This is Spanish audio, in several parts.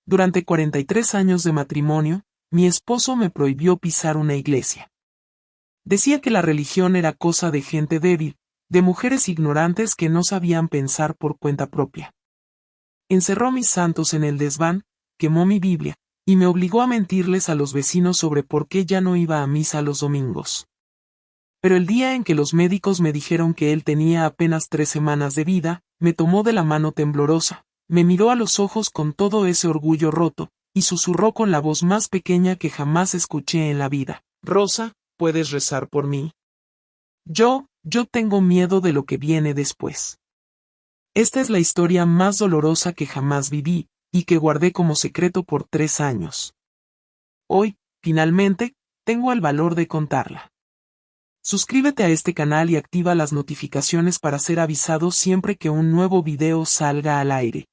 Durante 43 años de matrimonio, mi esposo me prohibió pisar una iglesia. Decía que la religión era cosa de gente débil, de mujeres ignorantes que no sabían pensar por cuenta propia. Encerró mis santos en el desván, quemó mi Biblia, y me obligó a mentirles a los vecinos sobre por qué ya no iba a misa los domingos. Pero el día en que los médicos me dijeron que él tenía apenas 3 semanas de vida, me tomó de la mano temblorosa, me miró a los ojos con todo ese orgullo roto, y susurró con la voz más pequeña que jamás escuché en la vida: Rosa, ¿puedes rezar por mí? Yo tengo miedo de lo que viene después. Esta es la historia más dolorosa que jamás viví, y que guardé como secreto por 3 años. Hoy, finalmente, tengo el valor de contarla. Suscríbete a este canal y activa las notificaciones para ser avisado siempre que un nuevo video salga al aire.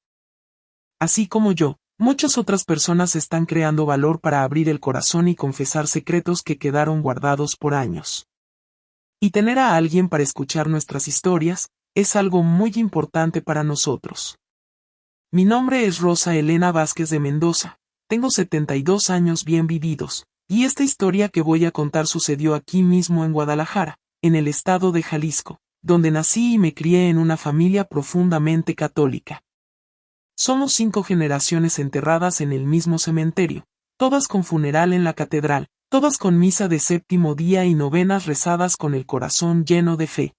Así como yo, muchas otras personas están creando valor para abrir el corazón y confesar secretos que quedaron guardados por años. Y tener a alguien para escuchar nuestras historias es algo muy importante para nosotros. Mi nombre es Rosa Elena Vázquez de Mendoza, tengo 72 años bien vividos, y esta historia que voy a contar sucedió aquí mismo en Guadalajara, en el estado de Jalisco, donde nací y me crié en una familia profundamente católica. Somos 5 generaciones enterradas en el mismo cementerio, todas con funeral en la catedral, todas con misa de séptimo día y novenas rezadas con el corazón lleno de fe.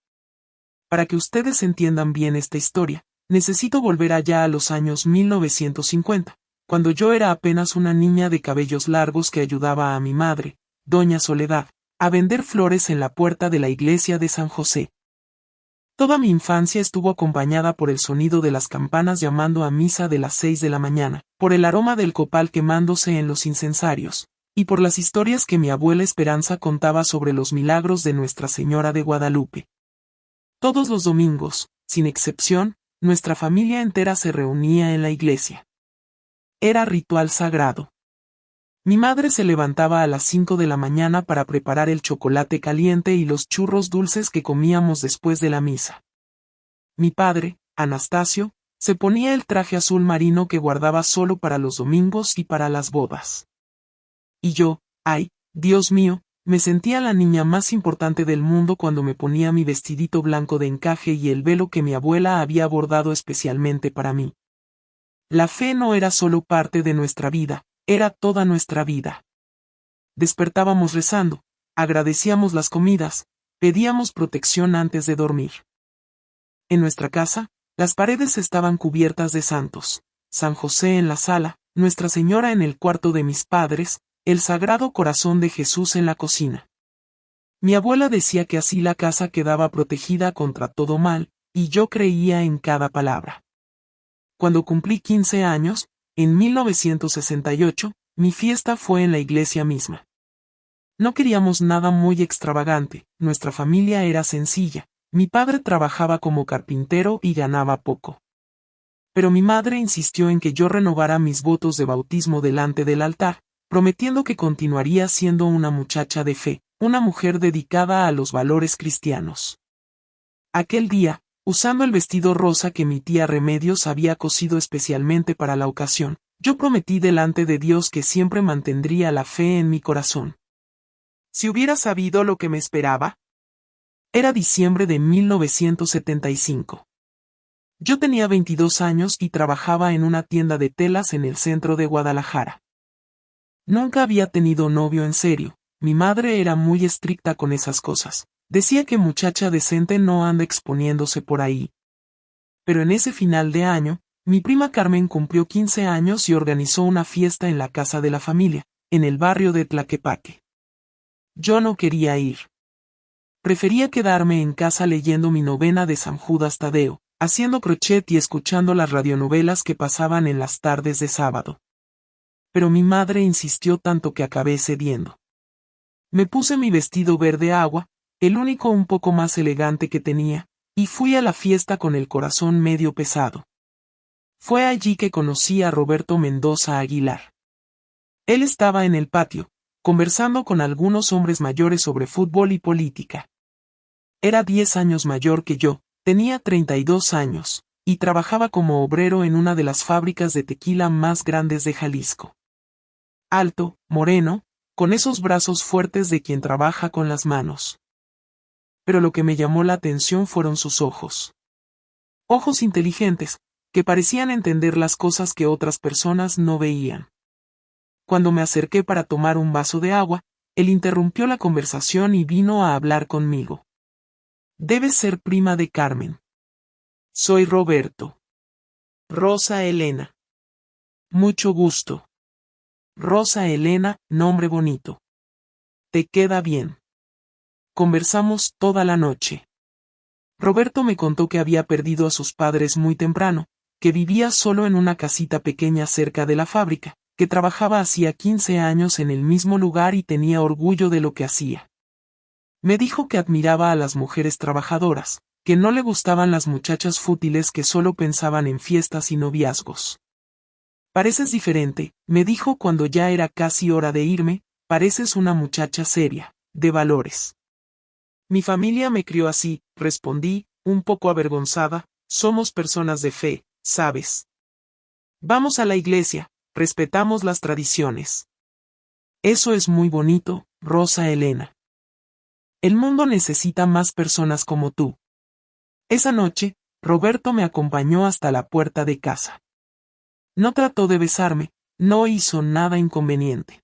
Para que ustedes entiendan bien esta historia, necesito volver allá a los años 1950, cuando yo era apenas una niña de cabellos largos que ayudaba a mi madre, doña Soledad, a vender flores en la puerta de la iglesia de San José. Toda mi infancia estuvo acompañada por el sonido de las campanas llamando a misa de las 6 de la mañana, por el aroma del copal quemándose en los incensarios, y por las historias que mi abuela Esperanza contaba sobre los milagros de Nuestra Señora de Guadalupe. Todos los domingos, sin excepción, nuestra familia entera se reunía en la iglesia. Era ritual sagrado. Mi madre se levantaba a las 5 de la mañana para preparar el chocolate caliente y los churros dulces que comíamos después de la misa. Mi padre, Anastasio, se ponía el traje azul marino que guardaba solo para los domingos y para las bodas. Y yo, ay, Dios mío, me sentía la niña más importante del mundo cuando me ponía mi vestidito blanco de encaje y el velo que mi abuela había bordado especialmente para mí. La fe no era solo parte de nuestra vida, era toda nuestra vida. Despertábamos rezando, agradecíamos las comidas, pedíamos protección antes de dormir. En nuestra casa, las paredes estaban cubiertas de santos: San José en la sala, Nuestra Señora en el cuarto de mis padres, el Sagrado Corazón de Jesús en la cocina. Mi abuela decía que así la casa quedaba protegida contra todo mal, y yo creía en cada palabra. Cuando cumplí 15 años, en 1968, mi fiesta fue en la iglesia misma. No queríamos nada muy extravagante, nuestra familia era sencilla, mi padre trabajaba como carpintero y ganaba poco. Pero mi madre insistió en que yo renovara mis votos de bautismo delante del altar, prometiendo que continuaría siendo una muchacha de fe, una mujer dedicada a los valores cristianos. Aquel día, usando el vestido rosa que mi tía Remedios había cosido especialmente para la ocasión, yo prometí delante de Dios que siempre mantendría la fe en mi corazón. Si hubiera sabido lo que me esperaba. Era diciembre de 1975. Yo tenía 22 años y trabajaba en una tienda de telas en el centro de Guadalajara. Nunca había tenido novio en serio, mi madre era muy estricta con esas cosas. Decía que muchacha decente no anda exponiéndose por ahí. Pero en ese final de año, mi prima Carmen cumplió 15 años y organizó una fiesta en la casa de la familia, en el barrio de Tlaquepaque. Yo no quería ir. Prefería quedarme en casa leyendo mi novena de San Judas Tadeo, haciendo crochet y escuchando las radionovelas que pasaban en las tardes de sábado. Pero mi madre insistió tanto que acabé cediendo. Me puse mi vestido verde agua, el único un poco más elegante que tenía, y fui a la fiesta con el corazón medio pesado. Fue allí que conocí a Roberto Mendoza Aguilar. Él estaba en el patio, conversando con algunos hombres mayores sobre fútbol y política. Era 10 años mayor que yo, tenía 32 años, y trabajaba como obrero en una de las fábricas de tequila más grandes de Jalisco. Alto, moreno, con esos brazos fuertes de quien trabaja con las manos. Pero lo que me llamó la atención fueron sus ojos. Ojos inteligentes, que parecían entender las cosas que otras personas no veían. Cuando me acerqué para tomar un vaso de agua, él interrumpió la conversación y vino a hablar conmigo. Debes ser prima de Carmen. Soy Roberto. Rosa Elena. Mucho gusto. Rosa Elena, nombre bonito. Te queda bien. Conversamos toda la noche. Roberto me contó que había perdido a sus padres muy temprano, que vivía solo en una casita pequeña cerca de la fábrica, que trabajaba hacía 15 años en el mismo lugar y tenía orgullo de lo que hacía. Me dijo que admiraba a las mujeres trabajadoras, que no le gustaban las muchachas fútiles que solo pensaban en fiestas y noviazgos. Pareces diferente, me dijo cuando ya era casi hora de irme, pareces una muchacha seria, de valores. Mi familia me crió así, respondí, un poco avergonzada, somos personas de fe, ¿sabes? Vamos a la iglesia, respetamos las tradiciones. Eso es muy bonito, Rosa Elena. El mundo necesita más personas como tú. Esa noche, Roberto me acompañó hasta la puerta de casa. No trató de besarme, no hizo nada inconveniente.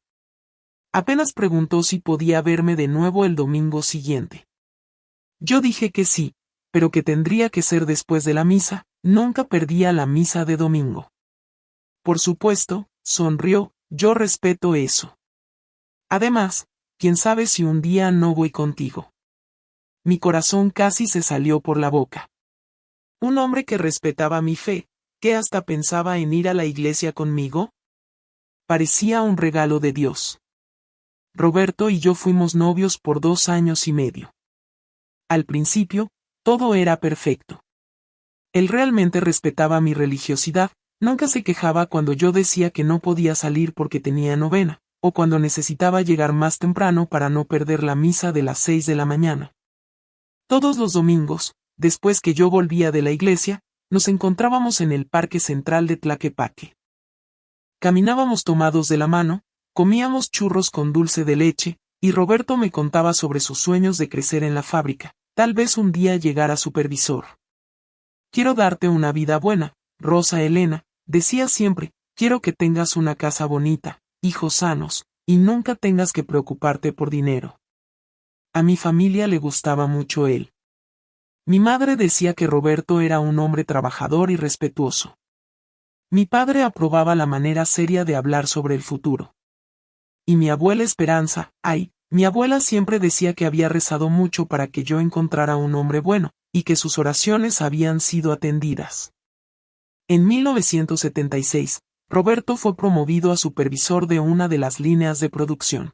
Apenas preguntó si podía verme de nuevo el domingo siguiente. Yo dije que sí, pero que tendría que ser después de la misa, nunca perdía la misa de domingo. Por supuesto, sonrió, yo respeto eso. Además, quién sabe si un día no voy contigo. Mi corazón casi se salió por la boca. Un hombre que respetaba mi fe, que hasta pensaba en ir a la iglesia conmigo. Parecía un regalo de Dios. Roberto y yo fuimos novios por 2 años y medio. Al principio, todo era perfecto. Él realmente respetaba mi religiosidad, nunca se quejaba cuando yo decía que no podía salir porque tenía novena, o cuando necesitaba llegar más temprano para no perder la misa de las 6 de la mañana. Todos los domingos, después que yo volvía de la iglesia, nos encontrábamos en el parque central de Tlaquepaque. Caminábamos tomados de la mano, comíamos churros con dulce de leche, y Roberto me contaba sobre sus sueños de crecer en la fábrica, tal vez un día llegar a supervisor. Quiero darte una vida buena, Rosa Elena, decía siempre, quiero que tengas una casa bonita, hijos sanos, y nunca tengas que preocuparte por dinero. A mi familia le gustaba mucho él. Mi madre decía que Roberto era un hombre trabajador y respetuoso. Mi padre aprobaba la manera seria de hablar sobre el futuro. Y mi abuela Esperanza, mi abuela siempre decía que había rezado mucho para que yo encontrara un hombre bueno, y que sus oraciones habían sido atendidas. En 1976, Roberto fue promovido a supervisor de una de las líneas de producción.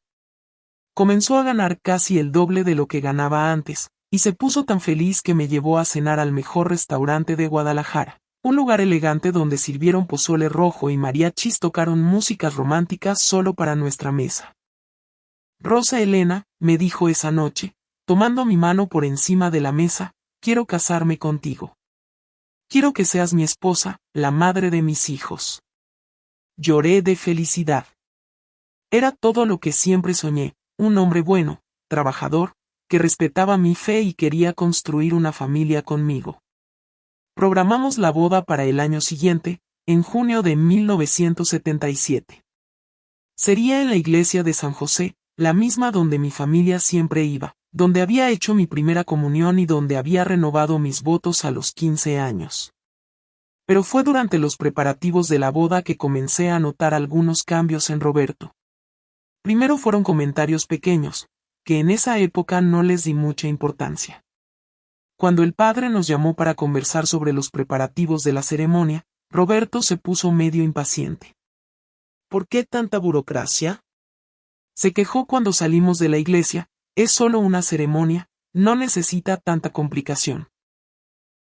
Comenzó a ganar casi el doble de lo que ganaba antes, y se puso tan feliz que me llevó a cenar al mejor restaurante de Guadalajara, un lugar elegante donde sirvieron pozole rojo y mariachis tocaron músicas románticas solo para nuestra mesa. Rosa Elena, me dijo esa noche, tomando mi mano por encima de la mesa, quiero casarme contigo. Quiero que seas mi esposa, la madre de mis hijos. Lloré de felicidad. Era todo lo que siempre soñé, un hombre bueno, trabajador, que respetaba mi fe y quería construir una familia conmigo. Programamos la boda para el año siguiente, en junio de 1977. Sería en la iglesia de San José, la misma donde mi familia siempre iba, donde había hecho mi primera comunión y donde había renovado mis votos a los 15 años. Pero fue durante los preparativos de la boda que comencé a notar algunos cambios en Roberto. Primero fueron comentarios pequeños, que en esa época no les di mucha importancia. Cuando el padre nos llamó para conversar sobre los preparativos de la ceremonia, Roberto se puso medio impaciente. ¿Por qué tanta burocracia? Se quejó cuando salimos de la iglesia, es solo una ceremonia, no necesita tanta complicación.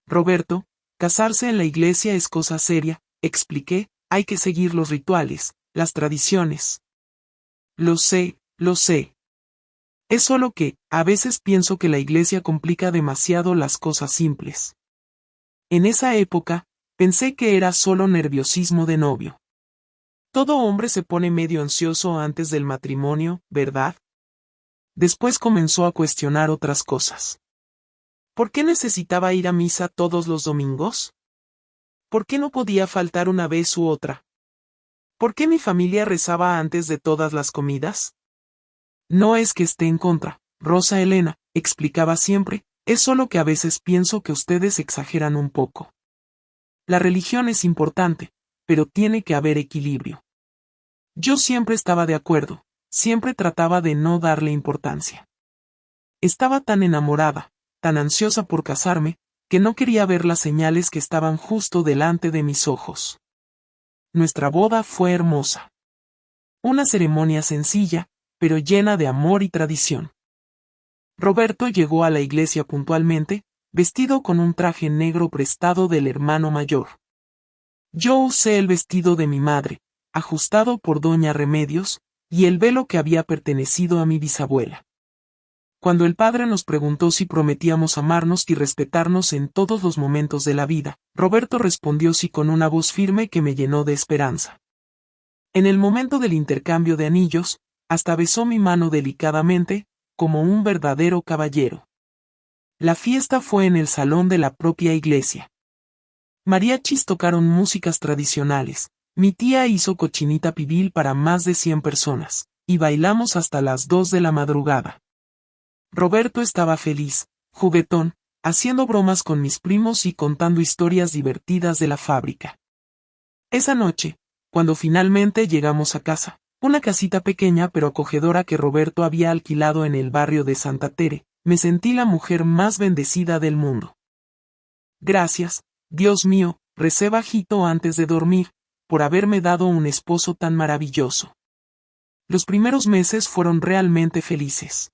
Roberto, casarse en la iglesia es cosa seria, expliqué, hay que seguir los rituales, las tradiciones. Lo sé, lo sé. Es solo que, a veces pienso que la iglesia complica demasiado las cosas simples. En esa época, Pensé que era solo nerviosismo de novio. Todo hombre se pone medio ansioso antes del matrimonio, ¿verdad? Después comenzó a cuestionar otras cosas. ¿Por qué necesitaba ir a misa todos los domingos? ¿Por qué no podía faltar una vez u otra? ¿Por qué mi familia rezaba antes de todas las comidas? No es que esté en contra, Rosa Elena, explicaba siempre, es solo que a veces pienso que ustedes exageran un poco. La religión es importante, pero tiene que haber equilibrio. Yo siempre estaba de acuerdo, siempre trataba de no darle importancia. Estaba tan enamorada, tan ansiosa por casarme, que no quería ver las señales que estaban justo delante de mis ojos. Nuestra boda fue hermosa. Una ceremonia sencilla, pero llena de amor y tradición. Roberto llegó a la iglesia puntualmente, vestido con un traje negro prestado del hermano mayor. Yo usé el vestido de mi madre, ajustado por doña Remedios, y el velo que había pertenecido a mi bisabuela. Cuando el padre nos preguntó si prometíamos amarnos y respetarnos en todos los momentos de la vida, Roberto respondió sí con una voz firme que me llenó de esperanza. En el momento del intercambio de anillos, hasta besó mi mano delicadamente, como un verdadero caballero. La fiesta fue en el salón de la propia iglesia. Mariachis tocaron músicas tradicionales, mi tía hizo cochinita pibil para más de 100 personas, y bailamos hasta las 2 de la madrugada. Roberto estaba feliz, juguetón, haciendo bromas con mis primos y contando historias divertidas de la fábrica. Esa noche, cuando finalmente llegamos a casa, una casita pequeña pero acogedora que Roberto había alquilado en el barrio de Santa Tere, me sentí la mujer más bendecida del mundo. Gracias, Dios mío, recé bajito antes de dormir, por haberme dado un esposo tan maravilloso. Los primeros meses fueron realmente felices.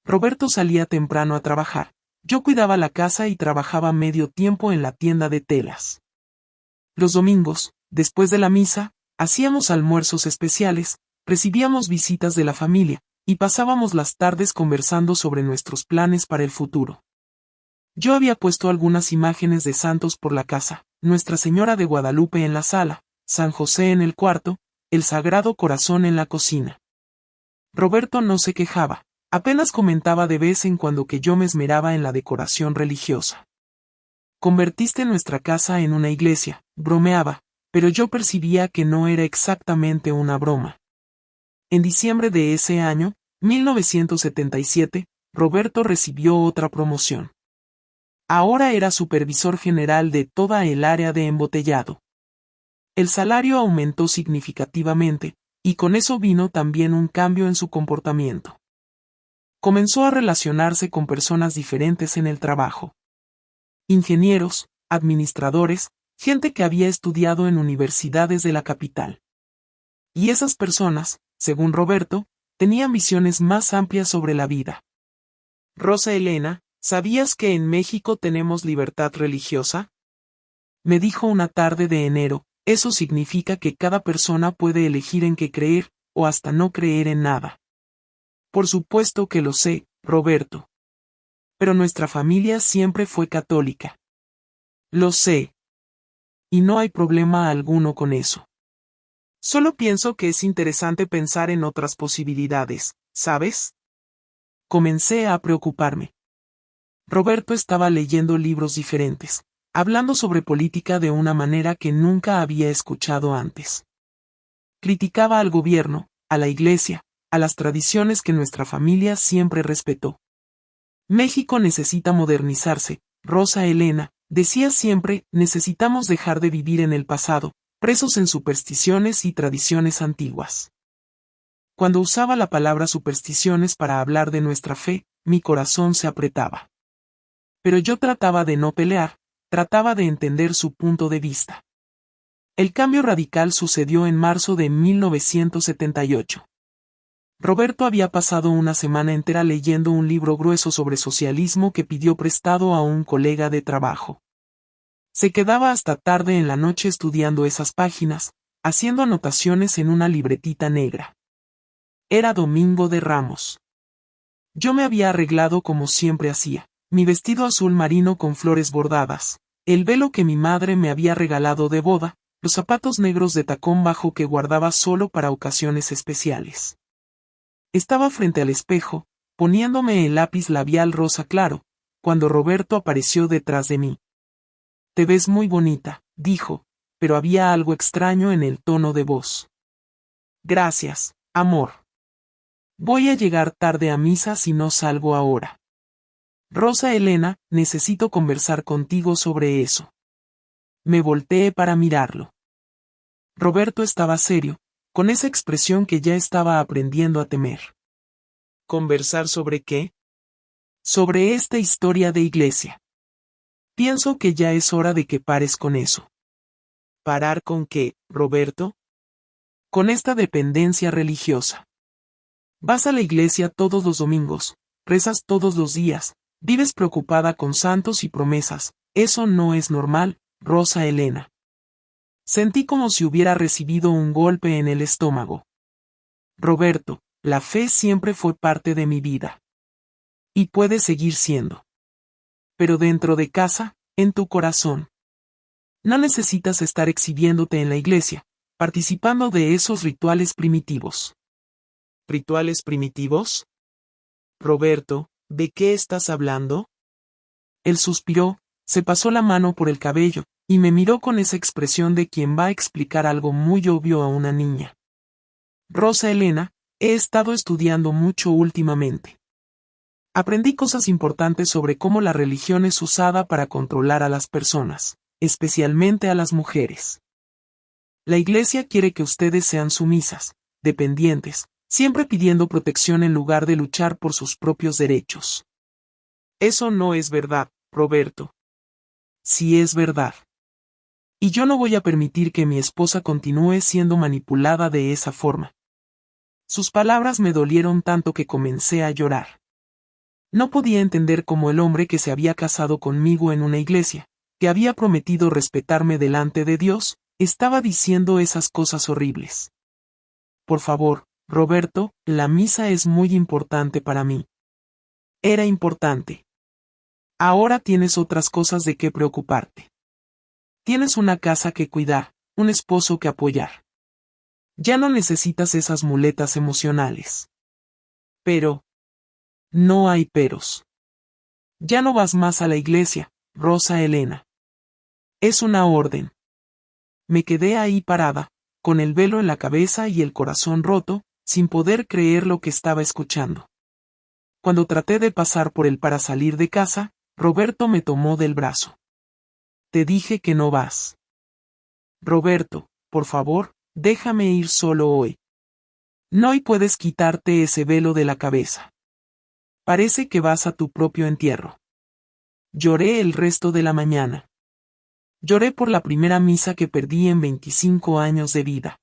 Roberto salía temprano a trabajar, yo cuidaba la casa y trabajaba medio tiempo en la tienda de telas. Los domingos, después de la misa, hacíamos almuerzos especiales, recibíamos visitas de la familia, y pasábamos las tardes conversando sobre nuestros planes para el futuro. Yo había puesto algunas imágenes de santos por la casa, Nuestra Señora de Guadalupe en la sala, San José en el cuarto, el Sagrado Corazón en la cocina. Roberto no se quejaba, apenas comentaba de vez en cuando que yo me esmeraba en la decoración religiosa. Convertiste nuestra casa en una iglesia, bromeaba, pero yo percibía que no era exactamente una broma. En diciembre de ese año, 1977, Roberto recibió otra promoción. Ahora era supervisor general de toda el área de embotellado. El salario aumentó significativamente, y con eso vino también un cambio en su comportamiento. Comenzó a relacionarse con personas diferentes en el trabajo. Ingenieros, administradores, gente que había estudiado en universidades de la capital. Y esas personas, según Roberto, tenían visiones más amplias sobre la vida. Rosa Elena, ¿sabías que en México tenemos libertad religiosa? Me dijo una tarde de enero, eso significa que cada persona puede elegir en qué creer, o hasta no creer en nada. Por supuesto que lo sé, Roberto. Pero nuestra familia siempre fue católica. Lo sé. Y no hay problema alguno con eso. Solo pienso que es interesante pensar en otras posibilidades, ¿sabes? Comencé a preocuparme. Roberto estaba leyendo libros diferentes, hablando sobre política de una manera que nunca había escuchado antes. Criticaba al gobierno, a la iglesia, a las tradiciones que nuestra familia siempre respetó. México necesita modernizarse, Rosa Elena, decía siempre, necesitamos dejar de vivir en el pasado, presos en supersticiones y tradiciones antiguas. Cuando usaba la palabra supersticiones para hablar de nuestra fe, mi corazón se apretaba. Pero yo trataba de no pelear, trataba de entender su punto de vista. El cambio radical sucedió en marzo de 1978. Roberto había pasado una semana entera leyendo un libro grueso sobre socialismo que pidió prestado a un colega de trabajo. Se quedaba hasta tarde en la noche estudiando esas páginas, haciendo anotaciones en una libretita negra. Era Domingo de Ramos. Yo me había arreglado como siempre hacía, mi vestido azul marino con flores bordadas, el velo que mi madre me había regalado de boda, los zapatos negros de tacón bajo que guardaba solo para ocasiones especiales. Estaba frente al espejo, poniéndome el lápiz labial rosa claro, cuando Roberto apareció detrás de mí. «Te ves muy bonita», dijo, pero había algo extraño en el tono de voz. «Gracias, amor. Voy a llegar tarde a misa si no salgo ahora. Rosa Elena, necesito conversar contigo sobre eso». Me volteé para mirarlo. Roberto estaba serio, con esa expresión que ya estaba aprendiendo a temer. ¿Conversar sobre qué? Sobre esta historia de iglesia. Pienso que ya es hora de que pares con eso. ¿Parar con qué, Roberto? Con esta dependencia religiosa. Vas a la iglesia todos los domingos, rezas todos los días, vives preocupada con santos y promesas, eso no es normal, Rosa Elena. Sentí como si hubiera recibido un golpe en el estómago. Roberto, la fe siempre fue parte de mi vida. Y puede seguir siendo. Pero dentro de casa, en tu corazón. No necesitas estar exhibiéndote en la iglesia, participando de esos rituales primitivos. ¿Rituales primitivos? Roberto, ¿de qué estás hablando? Él suspiró, se pasó la mano por el cabello, y me miró con esa expresión de quien va a explicar algo muy obvio a una niña. Rosa Elena, he estado estudiando mucho últimamente. Aprendí cosas importantes sobre cómo la religión es usada para controlar a las personas, especialmente a las mujeres. La iglesia quiere que ustedes sean sumisas, dependientes, siempre pidiendo protección en lugar de luchar por sus propios derechos. Eso no es verdad, Roberto. Sí es verdad. Y yo no voy a permitir que mi esposa continúe siendo manipulada de esa forma. Sus palabras me dolieron tanto que comencé a llorar. No podía entender cómo el hombre que se había casado conmigo en una iglesia, que había prometido respetarme delante de Dios, estaba diciendo esas cosas horribles. Por favor, Roberto, la misa es muy importante para mí. Era importante. Ahora tienes otras cosas de qué preocuparte. Tienes una casa que cuidar, un esposo que apoyar. Ya no necesitas esas muletas emocionales. Pero. No hay peros. Ya no vas más a la iglesia, Rosa Elena. Es una orden. Me quedé ahí parada, con el velo en la cabeza y el corazón roto, sin poder creer lo que estaba escuchando. Cuando traté de pasar por él para salir de casa, Roberto me tomó del brazo. Te dije que no vas. Roberto, por favor, déjame ir solo hoy. No y puedes quitarte ese velo de la cabeza. Parece que vas a tu propio entierro. Lloré el resto de la mañana. Lloré por la primera misa que perdí en 25 años de vida.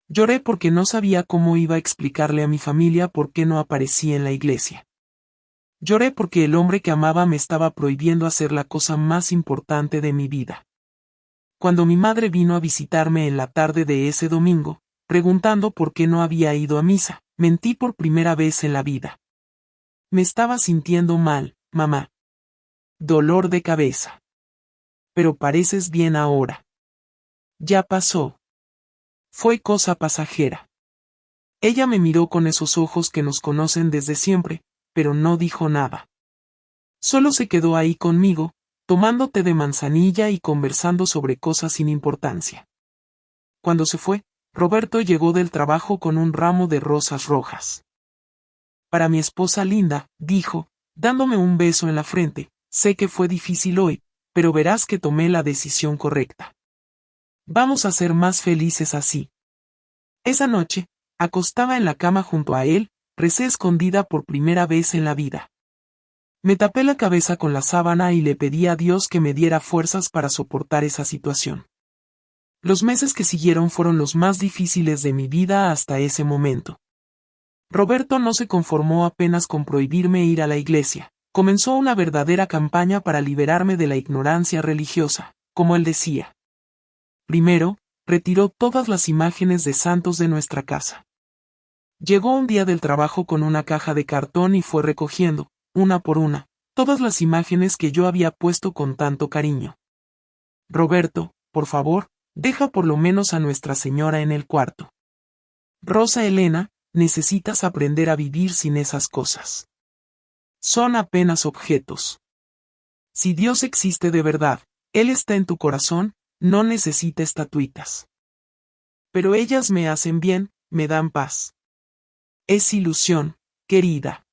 Lloré porque no sabía cómo iba a explicarle a mi familia por qué no aparecía en la iglesia. Lloré porque el hombre que amaba me estaba prohibiendo hacer la cosa más importante de mi vida. Cuando mi madre vino a visitarme en la tarde de ese domingo, preguntando por qué no había ido a misa, mentí por primera vez en la vida. Me estaba sintiendo mal, mamá. Dolor de cabeza. Pero pareces bien ahora. Ya pasó. Fue cosa pasajera. Ella me miró con esos ojos que nos conocen desde siempre, pero no dijo nada. Solo se quedó ahí conmigo, tomando té de manzanilla y conversando sobre cosas sin importancia. Cuando se fue, Roberto llegó del trabajo con un ramo de rosas rojas. Para mi esposa linda, dijo, dándome un beso en la frente, sé que fue difícil hoy, pero verás que tomé la decisión correcta. Vamos a ser más felices así. Esa noche, acostada en la cama junto a él, recé escondida por primera vez en la vida. Me tapé la cabeza con la sábana y le pedí a Dios que me diera fuerzas para soportar esa situación. Los meses que siguieron fueron los más difíciles de mi vida hasta ese momento. Roberto no se conformó apenas con prohibirme ir a la iglesia. Comenzó una verdadera campaña para liberarme de la ignorancia religiosa, como él decía. Primero, retiró todas las imágenes de santos de nuestra casa. Llegó un día del trabajo con una caja de cartón y fue recogiendo, una por una, todas las imágenes que yo había puesto con tanto cariño. Roberto, por favor, deja por lo menos a Nuestra Señora en el cuarto. Rosa Elena, necesitas aprender a vivir sin esas cosas. Son apenas objetos. Si Dios existe de verdad, Él está en tu corazón, no necesita estatuitas. Pero ellas me hacen bien, me dan paz. Es ilusión, querida.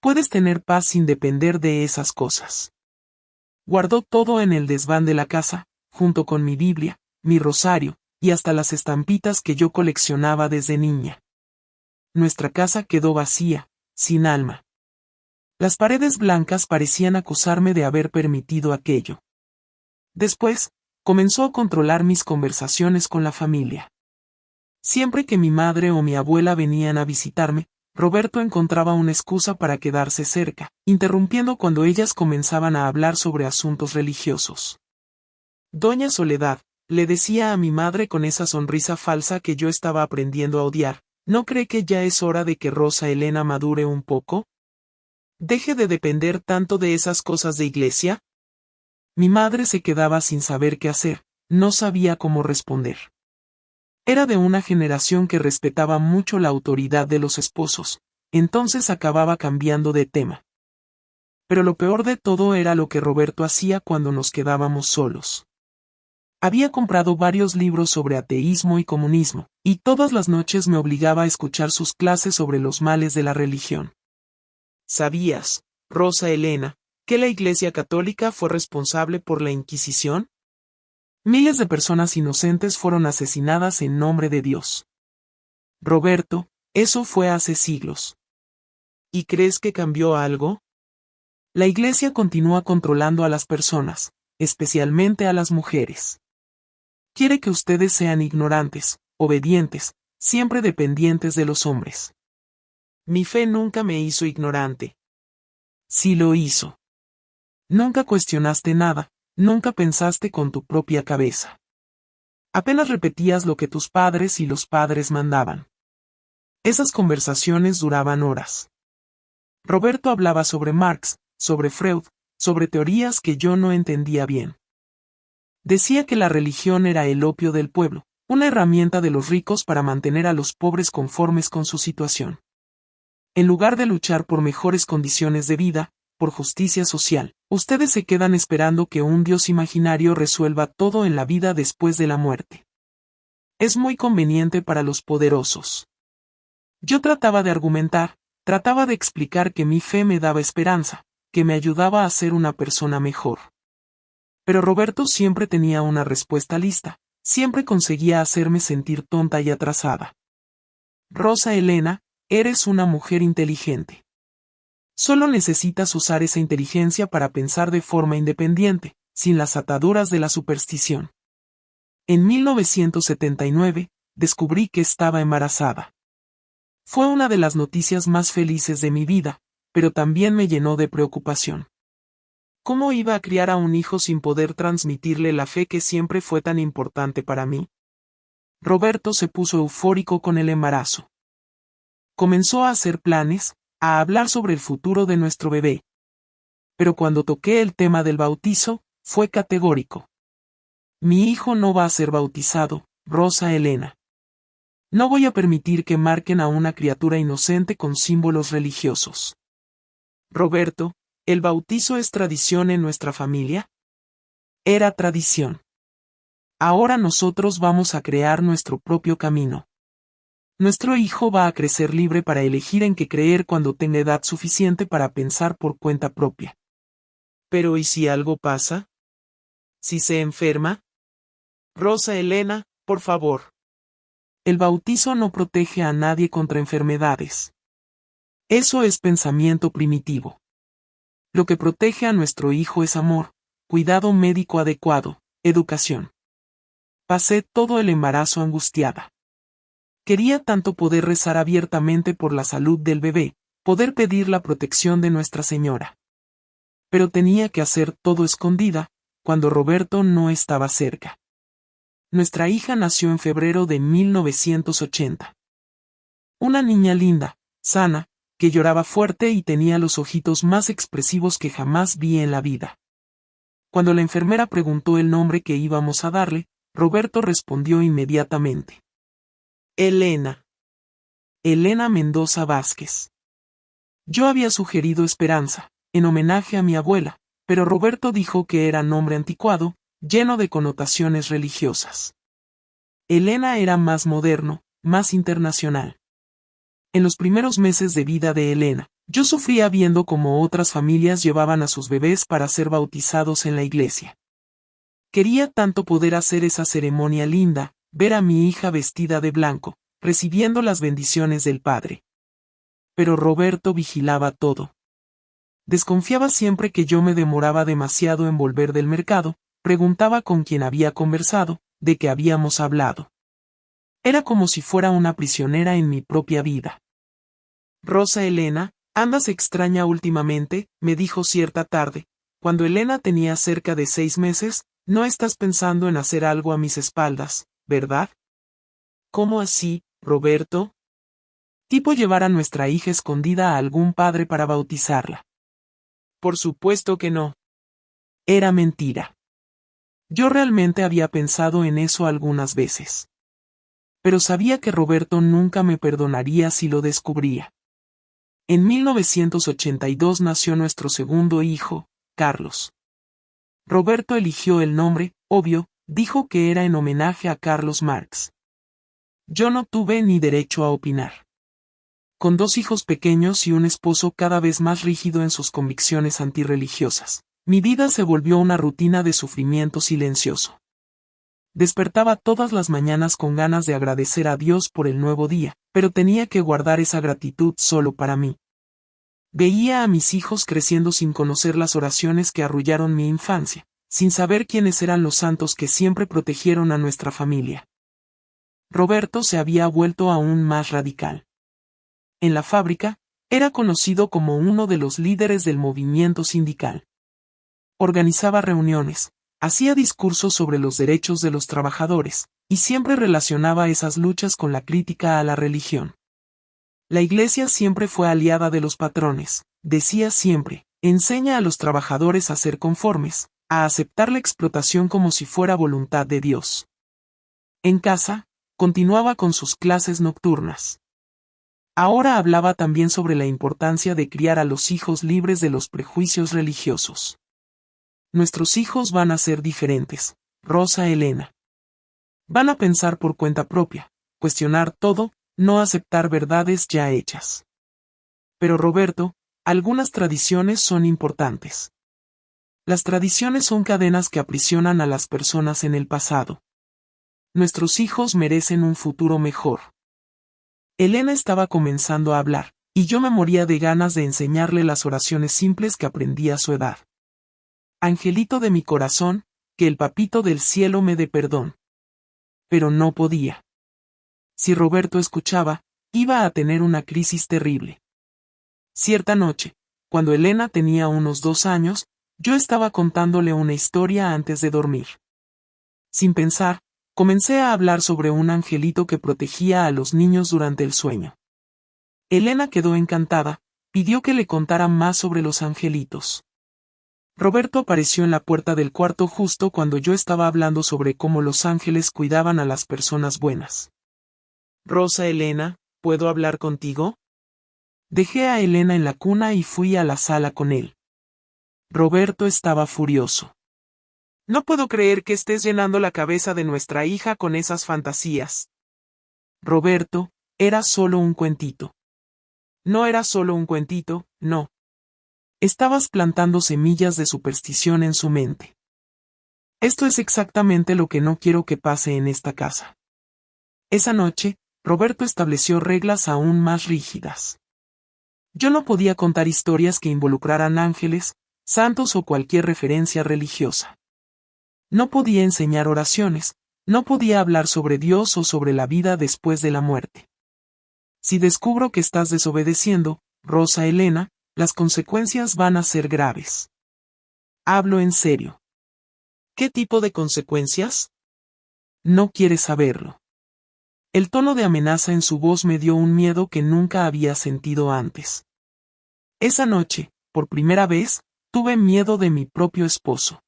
Puedes tener paz sin depender de esas cosas. Guardó todo en el desván de la casa, junto con mi Biblia, mi rosario, y hasta las estampitas que yo coleccionaba desde niña. Nuestra casa quedó vacía, sin alma. Las paredes blancas parecían acusarme de haber permitido aquello. Después, comenzó a controlar mis conversaciones con la familia. Siempre que mi madre o mi abuela venían a visitarme, Roberto encontraba una excusa para quedarse cerca, interrumpiendo cuando ellas comenzaban a hablar sobre asuntos religiosos. Doña Soledad, le decía a mi madre con esa sonrisa falsa que yo estaba aprendiendo a odiar, ¿no cree que ya es hora de que Rosa Elena madure un poco? ¿Deje de depender tanto de esas cosas de iglesia? Mi madre se quedaba sin saber qué hacer, no sabía cómo responder. Era de una generación que respetaba mucho la autoridad de los esposos, entonces acababa cambiando de tema. Pero lo peor de todo era lo que Roberto hacía cuando nos quedábamos solos. Había comprado varios libros sobre ateísmo y comunismo, y todas las noches me obligaba a escuchar sus clases sobre los males de la religión. ¿Sabías, Rosa Elena, que la Iglesia Católica fue responsable por la Inquisición? Miles de personas inocentes fueron asesinadas en nombre de Dios. Roberto, eso fue hace siglos. ¿Y crees que cambió algo? La Iglesia continúa controlando a las personas, especialmente a las mujeres. Quiere que ustedes sean ignorantes, obedientes, siempre dependientes de los hombres. Mi fe nunca me hizo ignorante. Sí lo hizo. Nunca cuestionaste nada, nunca pensaste con tu propia cabeza. Apenas repetías lo que tus padres y los padres mandaban. Esas conversaciones duraban horas. Roberto hablaba sobre Marx, sobre Freud, sobre teorías que yo no entendía bien. Decía que la religión era el opio del pueblo, una herramienta de los ricos para mantener a los pobres conformes con su situación. En lugar de luchar por mejores condiciones de vida, por justicia social, ustedes se quedan esperando que un Dios imaginario resuelva todo en la vida después de la muerte. Es muy conveniente para los poderosos. Yo trataba de argumentar, trataba de explicar que mi fe me daba esperanza, que me ayudaba a ser una persona mejor. Pero Roberto siempre tenía una respuesta lista, siempre conseguía hacerme sentir tonta y atrasada. Rosa Elena, eres una mujer inteligente. Solo necesitas usar esa inteligencia para pensar de forma independiente, sin las ataduras de la superstición. En 1979, descubrí que estaba embarazada. Fue una de las noticias más felices de mi vida, pero también me llenó de preocupación. ¿Cómo iba a criar a un hijo sin poder transmitirle la fe que siempre fue tan importante para mí? Roberto se puso eufórico con el embarazo. Comenzó a hacer planes, a hablar sobre el futuro de nuestro bebé. Pero cuando toqué el tema del bautizo, fue categórico. Mi hijo no va a ser bautizado, Rosa Elena. No voy a permitir que marquen a una criatura inocente con símbolos religiosos. Roberto, ¿el bautizo es tradición en nuestra familia? Era tradición. Ahora nosotros vamos a crear nuestro propio camino. Nuestro hijo va a crecer libre para elegir en qué creer cuando tenga edad suficiente para pensar por cuenta propia. Pero ¿y si algo pasa? ¿Si se enferma? Rosa Elena, por favor. El bautizo no protege a nadie contra enfermedades. Eso es pensamiento primitivo. Lo que protege a nuestro hijo es amor, cuidado médico adecuado, educación. Pasé todo el embarazo angustiada. Quería tanto poder rezar abiertamente por la salud del bebé, poder pedir la protección de Nuestra Señora. Pero tenía que hacer todo escondida, cuando Roberto no estaba cerca. Nuestra hija nació en febrero de 1980. Una niña linda, sana, que lloraba fuerte y tenía los ojitos más expresivos que jamás vi en la vida. Cuando la enfermera preguntó el nombre que íbamos a darle, Roberto respondió inmediatamente. Elena. Elena Mendoza Vázquez. Yo había sugerido Esperanza, en homenaje a mi abuela, pero Roberto dijo que era nombre anticuado, lleno de connotaciones religiosas. Elena era más moderno, más internacional. En los primeros meses de vida de Elena, yo sufría viendo cómo otras familias llevaban a sus bebés para ser bautizados en la iglesia. Quería tanto poder hacer esa ceremonia linda, ver a mi hija vestida de blanco, recibiendo las bendiciones del Padre. Pero Roberto vigilaba todo. Desconfiaba siempre que yo me demoraba demasiado en volver del mercado, preguntaba con quién había conversado, de qué habíamos hablado. Era como si fuera una prisionera en mi propia vida. Rosa Elena, andas extraña últimamente, me dijo cierta tarde, cuando Elena tenía cerca de 6 meses, no estás pensando en hacer algo a mis espaldas, ¿verdad? ¿Cómo así, Roberto? Tipo llevar a nuestra hija escondida a algún padre para bautizarla. Por supuesto que no. Era mentira. Yo realmente había pensado en eso algunas veces. Pero sabía que Roberto nunca me perdonaría si lo descubría. En 1982 nació nuestro segundo hijo, Carlos. Roberto eligió el nombre, obvio, dijo que era en homenaje a Carlos Marx. Yo no tuve ni derecho a opinar. Con 2 hijos pequeños y un esposo cada vez más rígido en sus convicciones antirreligiosas, mi vida se volvió una rutina de sufrimiento silencioso. Despertaba todas las mañanas con ganas de agradecer a Dios por el nuevo día, pero tenía que guardar esa gratitud solo para mí. Veía a mis hijos creciendo sin conocer las oraciones que arrullaron mi infancia, sin saber quiénes eran los santos que siempre protegieron a nuestra familia. Roberto se había vuelto aún más radical. En la fábrica, era conocido como uno de los líderes del movimiento sindical. Organizaba reuniones, hacía discursos sobre los derechos de los trabajadores, y siempre relacionaba esas luchas con la crítica a la religión. La iglesia siempre fue aliada de los patrones, decía siempre, enseña a los trabajadores a ser conformes, a aceptar la explotación como si fuera voluntad de Dios. En casa, continuaba con sus clases nocturnas. Ahora hablaba también sobre la importancia de criar a los hijos libres de los prejuicios religiosos. Nuestros hijos van a ser diferentes, Rosa Elena. Van a pensar por cuenta propia, cuestionar todo, no aceptar verdades ya hechas. Pero Roberto, algunas tradiciones son importantes. Las tradiciones son cadenas que aprisionan a las personas en el pasado. Nuestros hijos merecen un futuro mejor. Elena estaba comenzando a hablar, y yo me moría de ganas de enseñarle las oraciones simples que aprendí a su edad. Angelito de mi corazón, que el papito del cielo me dé perdón. Pero no podía. Si Roberto escuchaba, iba a tener una crisis terrible. Cierta noche, cuando Elena tenía unos 2 años, yo estaba contándole una historia antes de dormir. Sin pensar, comencé a hablar sobre un angelito que protegía a los niños durante el sueño. Elena quedó encantada, pidió que le contara más sobre los angelitos. Roberto apareció en la puerta del cuarto justo cuando yo estaba hablando sobre cómo los ángeles cuidaban a las personas buenas. Rosa Elena, ¿puedo hablar contigo? Dejé a Elena en la cuna y fui a la sala con él. Roberto estaba furioso. No puedo creer que estés llenando la cabeza de nuestra hija con esas fantasías. Roberto, era solo un cuentito. No era solo un cuentito, no. Estabas plantando semillas de superstición en su mente. Esto es exactamente lo que no quiero que pase en esta casa. Esa noche, Roberto estableció reglas aún más rígidas. Yo no podía contar historias que involucraran ángeles, santos o cualquier referencia religiosa. No podía enseñar oraciones, no podía hablar sobre Dios o sobre la vida después de la muerte. Si descubro que estás desobedeciendo, Rosa Elena, las consecuencias van a ser graves. Hablo en serio. ¿Qué tipo de consecuencias? No quieres saberlo. El tono de amenaza en su voz me dio un miedo que nunca había sentido antes. Esa noche, por primera vez, tuve miedo de mi propio esposo.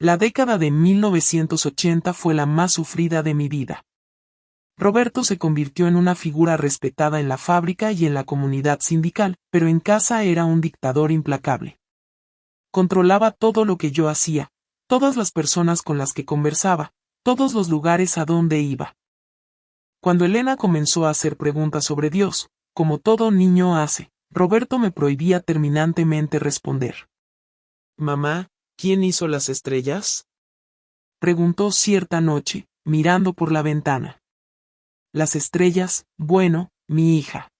La década de 1980 fue la más sufrida de mi vida. Roberto se convirtió en una figura respetada en la fábrica y en la comunidad sindical, pero en casa era un dictador implacable. Controlaba todo lo que yo hacía, todas las personas con las que conversaba, todos los lugares a donde iba. Cuando Elena comenzó a hacer preguntas sobre Dios, como todo niño hace, Roberto me prohibía terminantemente responder. «Mamá, ¿quién hizo las estrellas?», preguntó cierta noche, mirando por la ventana. Las estrellas, bueno, mi hija.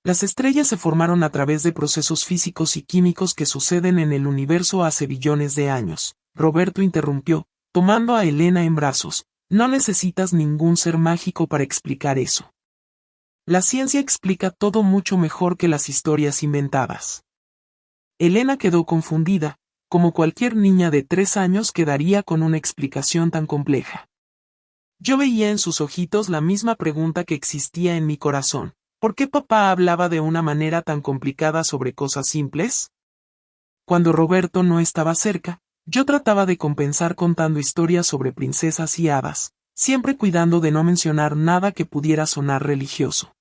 Las estrellas se formaron a través de procesos físicos y químicos que suceden en el universo hace billones de años. Roberto interrumpió, tomando a Elena en brazos. No necesitas ningún ser mágico para explicar eso. La ciencia explica todo mucho mejor que las historias inventadas. Elena quedó confundida, como cualquier niña de 3 años quedaría con una explicación tan compleja. Yo veía en sus ojitos la misma pregunta que existía en mi corazón. ¿Por qué papá hablaba de una manera tan complicada sobre cosas simples? Cuando Roberto no estaba cerca, yo trataba de compensar contando historias sobre princesas y hadas, siempre cuidando de no mencionar nada que pudiera sonar religioso.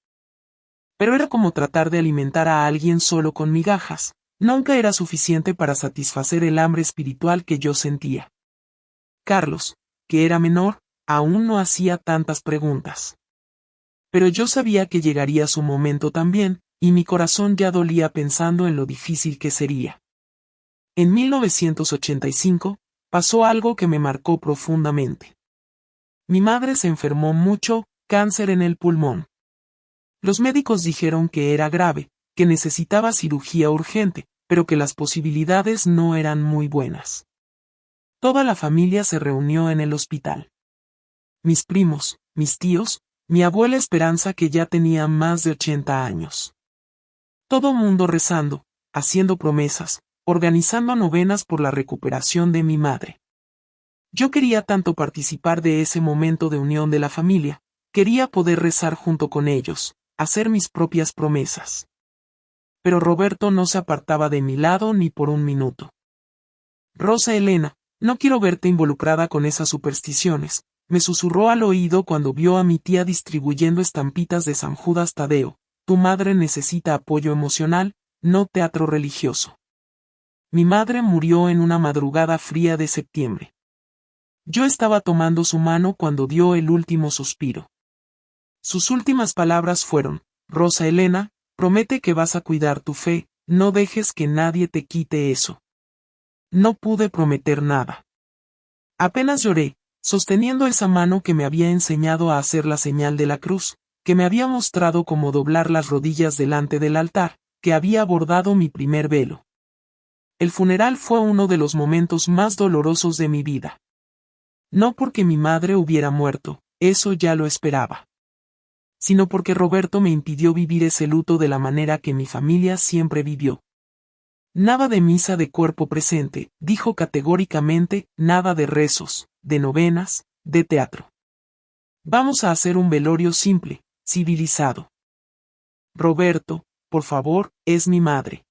Pero era como tratar de alimentar a alguien solo con migajas, nunca era suficiente para satisfacer el hambre espiritual que yo sentía. Carlos, que era menor, aún no hacía tantas preguntas. Pero yo sabía que llegaría su momento también, y mi corazón ya dolía pensando en lo difícil que sería. En 1985, pasó algo que me marcó profundamente. Mi madre se enfermó mucho, cáncer en el pulmón. Los médicos dijeron que era grave, que necesitaba cirugía urgente, pero que las posibilidades no eran muy buenas. Toda la familia se reunió en el hospital. Mis primos, mis tíos, mi abuela Esperanza que ya tenía más de 80 años. Todo mundo rezando, haciendo promesas, organizando novenas por la recuperación de mi madre. Yo quería tanto participar de ese momento de unión de la familia, quería poder rezar junto con ellos, hacer mis propias promesas. Pero Roberto no se apartaba de mi lado ni por un minuto. Rosa Elena, no quiero verte involucrada con esas supersticiones, me susurró al oído cuando vio a mi tía distribuyendo estampitas de San Judas Tadeo. Tu madre necesita apoyo emocional, no teatro religioso. Mi madre murió en una madrugada fría de septiembre. Yo estaba tomando su mano cuando dio el último suspiro. Sus últimas palabras fueron, Rosa Elena, promete que vas a cuidar tu fe, no dejes que nadie te quite eso. No pude prometer nada. Apenas lloré, sosteniendo esa mano que me había enseñado a hacer la señal de la cruz, que me había mostrado cómo doblar las rodillas delante del altar, que había bordado mi primer velo. El funeral fue uno de los momentos más dolorosos de mi vida. No porque mi madre hubiera muerto, eso ya lo esperaba. Sino porque Roberto me impidió vivir ese luto de la manera que mi familia siempre vivió. Nada de misa de cuerpo presente, dijo categóricamente, nada de rezos, de novenas, de teatro. Vamos a hacer un velorio simple, civilizado. Roberto, por favor, es mi madre.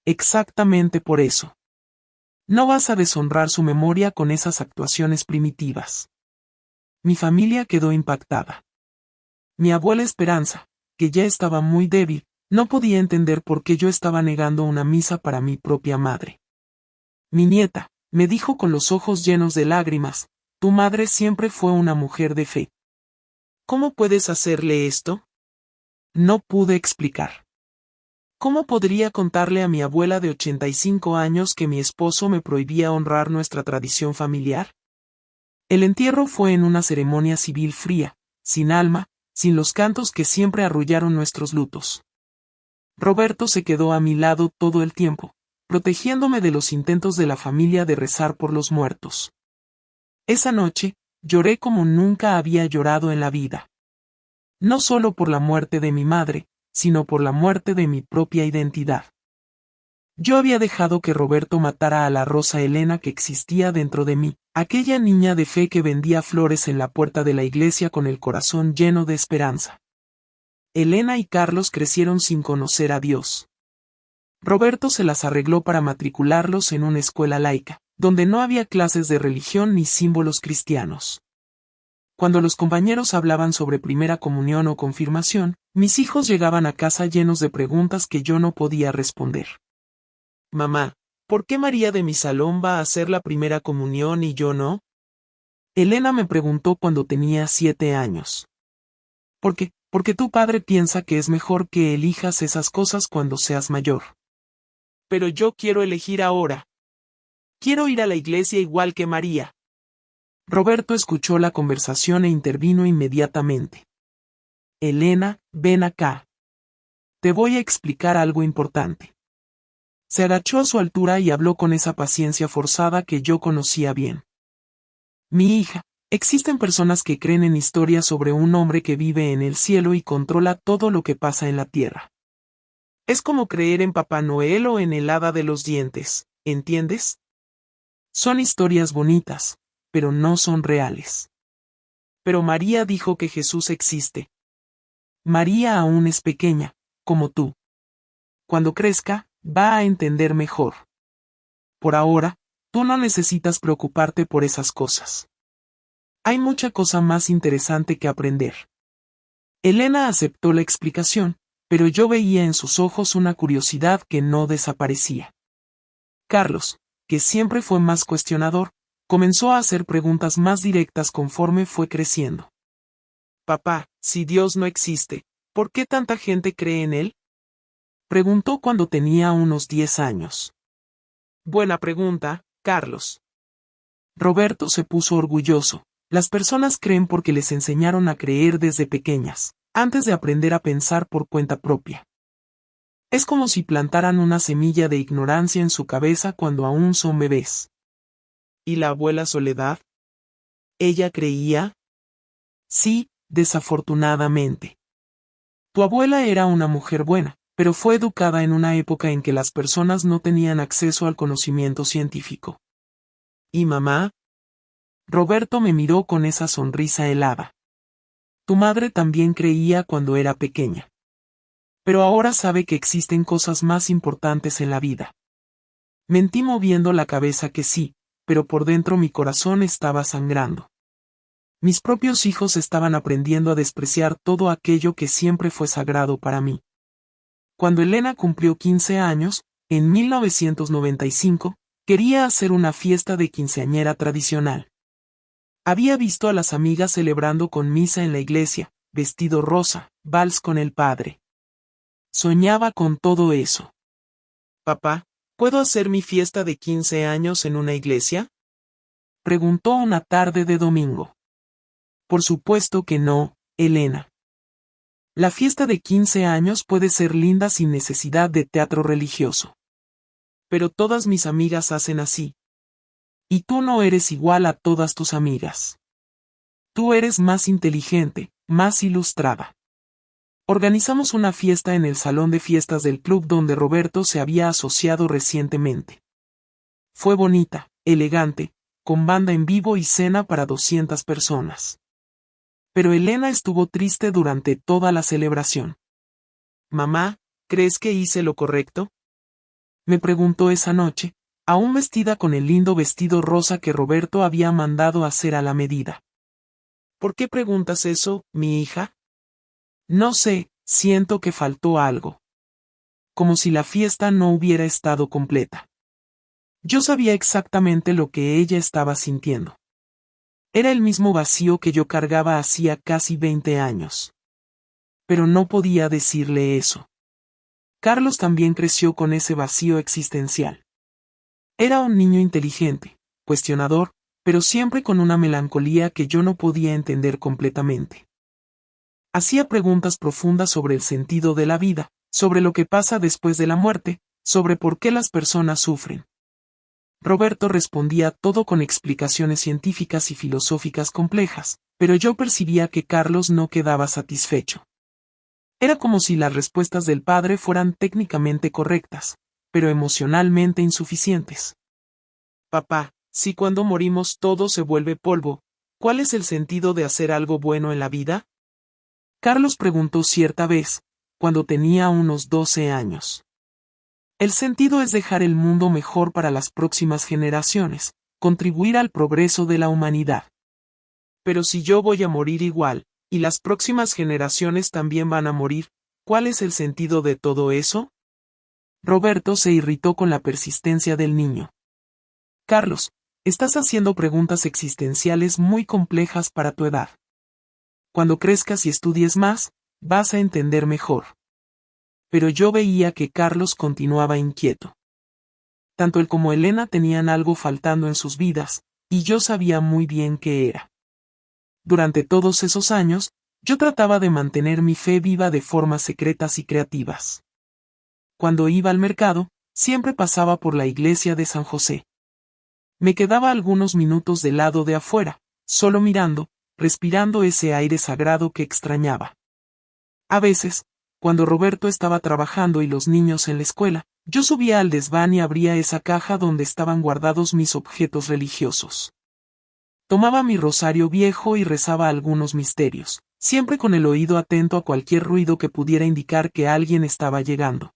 Exactamente por eso. No vas a deshonrar su memoria con esas actuaciones primitivas. Mi familia quedó impactada. Mi abuela Esperanza, que ya estaba muy débil, no podía entender por qué yo estaba negando una misa para mi propia madre. Mi nieta, me dijo con los ojos llenos de lágrimas, tu madre siempre fue una mujer de fe. ¿Cómo puedes hacerle esto? No pude explicar. ¿Cómo podría contarle a mi abuela de 85 años que mi esposo me prohibía honrar nuestra tradición familiar? El entierro fue en una ceremonia civil fría, sin alma, sin los cantos que siempre arrullaron nuestros lutos. Roberto se quedó a mi lado todo el tiempo, protegiéndome de los intentos de la familia de rezar por los muertos. Esa noche, lloré como nunca había llorado en la vida. No solo por la muerte de mi madre, sino por la muerte de mi propia identidad. Yo había dejado que Roberto matara a la Rosa Elena que existía dentro de mí, aquella niña de fe que vendía flores en la puerta de la iglesia con el corazón lleno de esperanza. Elena y Carlos crecieron sin conocer a Dios. Roberto se las arregló para matricularlos en una escuela laica, donde no había clases de religión ni símbolos cristianos. Cuando los compañeros hablaban sobre primera comunión o confirmación, mis hijos llegaban a casa llenos de preguntas que yo no podía responder. Mamá, ¿por qué María de mi salón va a hacer la primera comunión y yo no? Elena me preguntó cuando tenía 7 años. Porque tu padre piensa que es mejor que elijas esas cosas cuando seas mayor. Pero yo quiero elegir ahora. Quiero ir a la iglesia igual que María. Roberto escuchó la conversación e intervino inmediatamente. Elena, ven acá. Te voy a explicar algo importante. Se agachó a su altura y habló con esa paciencia forzada que yo conocía bien. Mi hija, existen personas que creen en historias sobre un hombre que vive en el cielo y controla todo lo que pasa en la tierra. Es como creer en Papá Noel o en el hada de los dientes, ¿entiendes? Son historias bonitas, pero no son reales. Pero María dijo que Jesús existe. María aún es pequeña, como tú. Cuando crezca, va a entender mejor. Por ahora, tú no necesitas preocuparte por esas cosas. Hay mucha cosa más interesante que aprender. Elena aceptó la explicación, pero yo veía en sus ojos una curiosidad que no desaparecía. Carlos, que siempre fue más cuestionador, comenzó a hacer preguntas más directas conforme fue creciendo. Papá, si Dios no existe, ¿por qué tanta gente cree en él? Preguntó cuando tenía unos 10 años. Buena pregunta, Carlos. Roberto se puso orgulloso. Las personas creen porque les enseñaron a creer desde pequeñas, antes de aprender a pensar por cuenta propia. Es como si plantaran una semilla de ignorancia en su cabeza cuando aún son bebés. ¿Y la abuela Soledad? ¿Ella creía? Sí, desafortunadamente. Tu abuela era una mujer buena, pero fue educada en una época en que las personas no tenían acceso al conocimiento científico. ¿Y mamá? Roberto me miró con esa sonrisa helada. Tu madre también creía cuando era pequeña. Pero ahora sabe que existen cosas más importantes en la vida. Mentí moviendo la cabeza que sí, pero por dentro mi corazón estaba sangrando. Mis propios hijos estaban aprendiendo a despreciar todo aquello que siempre fue sagrado para mí. Cuando Elena cumplió 15 años, en 1995, quería hacer una fiesta de quinceañera tradicional. Había visto a las amigas celebrando con misa en la iglesia, vestido rosa, vals con el padre. Soñaba con todo eso. Papá, ¿puedo hacer mi fiesta de 15 años en una iglesia? Preguntó una tarde de domingo. Por supuesto que no, Elena. La fiesta de 15 años puede ser linda sin necesidad de teatro religioso. Pero todas mis amigas hacen así. Y tú no eres igual a todas tus amigas. Tú eres más inteligente, más ilustrada. Organizamos una fiesta en el salón de fiestas del club donde Roberto se había asociado recientemente. Fue bonita, elegante, con banda en vivo y cena para 200 personas. Pero Elena estuvo triste durante toda la celebración. Mamá, ¿crees que hice lo correcto? Me preguntó esa noche, aún vestida con el lindo vestido rosa que Roberto había mandado hacer a la medida. ¿Por qué preguntas eso, mi hija? No sé, siento que faltó algo. Como si la fiesta no hubiera estado completa. Yo sabía exactamente lo que ella estaba sintiendo. Era el mismo vacío que yo cargaba hacía casi 20 años. Pero no podía decirle eso. Carlos también creció con ese vacío existencial. Era un niño inteligente, cuestionador, pero siempre con una melancolía que yo no podía entender completamente. Hacía preguntas profundas sobre el sentido de la vida, sobre lo que pasa después de la muerte, sobre por qué las personas sufren. Roberto respondía todo con explicaciones científicas y filosóficas complejas, pero yo percibía que Carlos no quedaba satisfecho. Era como si las respuestas del padre fueran técnicamente correctas, pero emocionalmente insuficientes. Papá, si cuando morimos todo se vuelve polvo, ¿cuál es el sentido de hacer algo bueno en la vida? Carlos preguntó cierta vez, cuando tenía unos 12 años. El sentido es dejar el mundo mejor para las próximas generaciones, contribuir al progreso de la humanidad. Pero si yo voy a morir igual, y las próximas generaciones también van a morir, ¿cuál es el sentido de todo eso? Roberto se irritó con la persistencia del niño. Carlos, estás haciendo preguntas existenciales muy complejas para tu edad. Cuando crezcas y estudies más, vas a entender mejor. Pero yo veía que Carlos continuaba inquieto. Tanto él como Elena tenían algo faltando en sus vidas, y yo sabía muy bien qué era. Durante todos esos años, yo trataba de mantener mi fe viva de formas secretas y creativas. Cuando iba al mercado, siempre pasaba por la iglesia de San José. Me quedaba algunos minutos del lado de afuera, solo mirando, respirando ese aire sagrado que extrañaba. A veces, cuando Roberto estaba trabajando y los niños en la escuela, yo subía al desván y abría esa caja donde estaban guardados mis objetos religiosos. Tomaba mi rosario viejo y rezaba algunos misterios, siempre con el oído atento a cualquier ruido que pudiera indicar que alguien estaba llegando.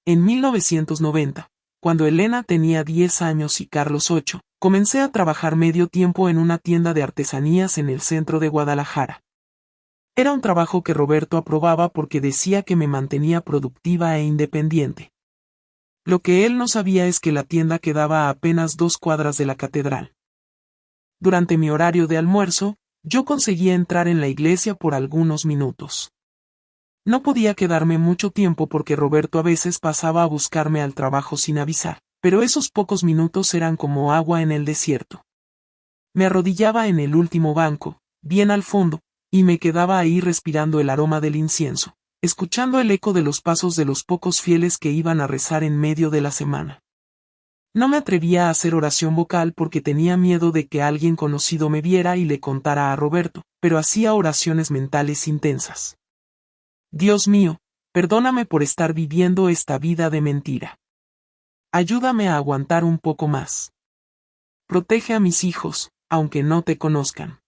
En 1990, cuando Elena tenía 10 años y Carlos 8, comencé a trabajar medio tiempo en una tienda de artesanías en el centro de Guadalajara. Era un trabajo que Roberto aprobaba porque decía que me mantenía productiva e independiente. Lo que él no sabía es que la tienda quedaba a apenas 2 cuadras de la catedral. Durante mi horario de almuerzo, yo conseguía entrar en la iglesia por algunos minutos. No podía quedarme mucho tiempo porque Roberto a veces pasaba a buscarme al trabajo sin avisar, pero esos pocos minutos eran como agua en el desierto. Me arrodillaba en el último banco, bien al fondo, y me quedaba ahí respirando el aroma del incienso, escuchando el eco de los pasos de los pocos fieles que iban a rezar en medio de la semana. No me atrevía a hacer oración vocal porque tenía miedo de que alguien conocido me viera y le contara a Roberto, pero hacía oraciones mentales intensas. Dios mío, perdóname por estar viviendo esta vida de mentira. Ayúdame a aguantar un poco más. Protege a mis hijos, aunque no te conozcan.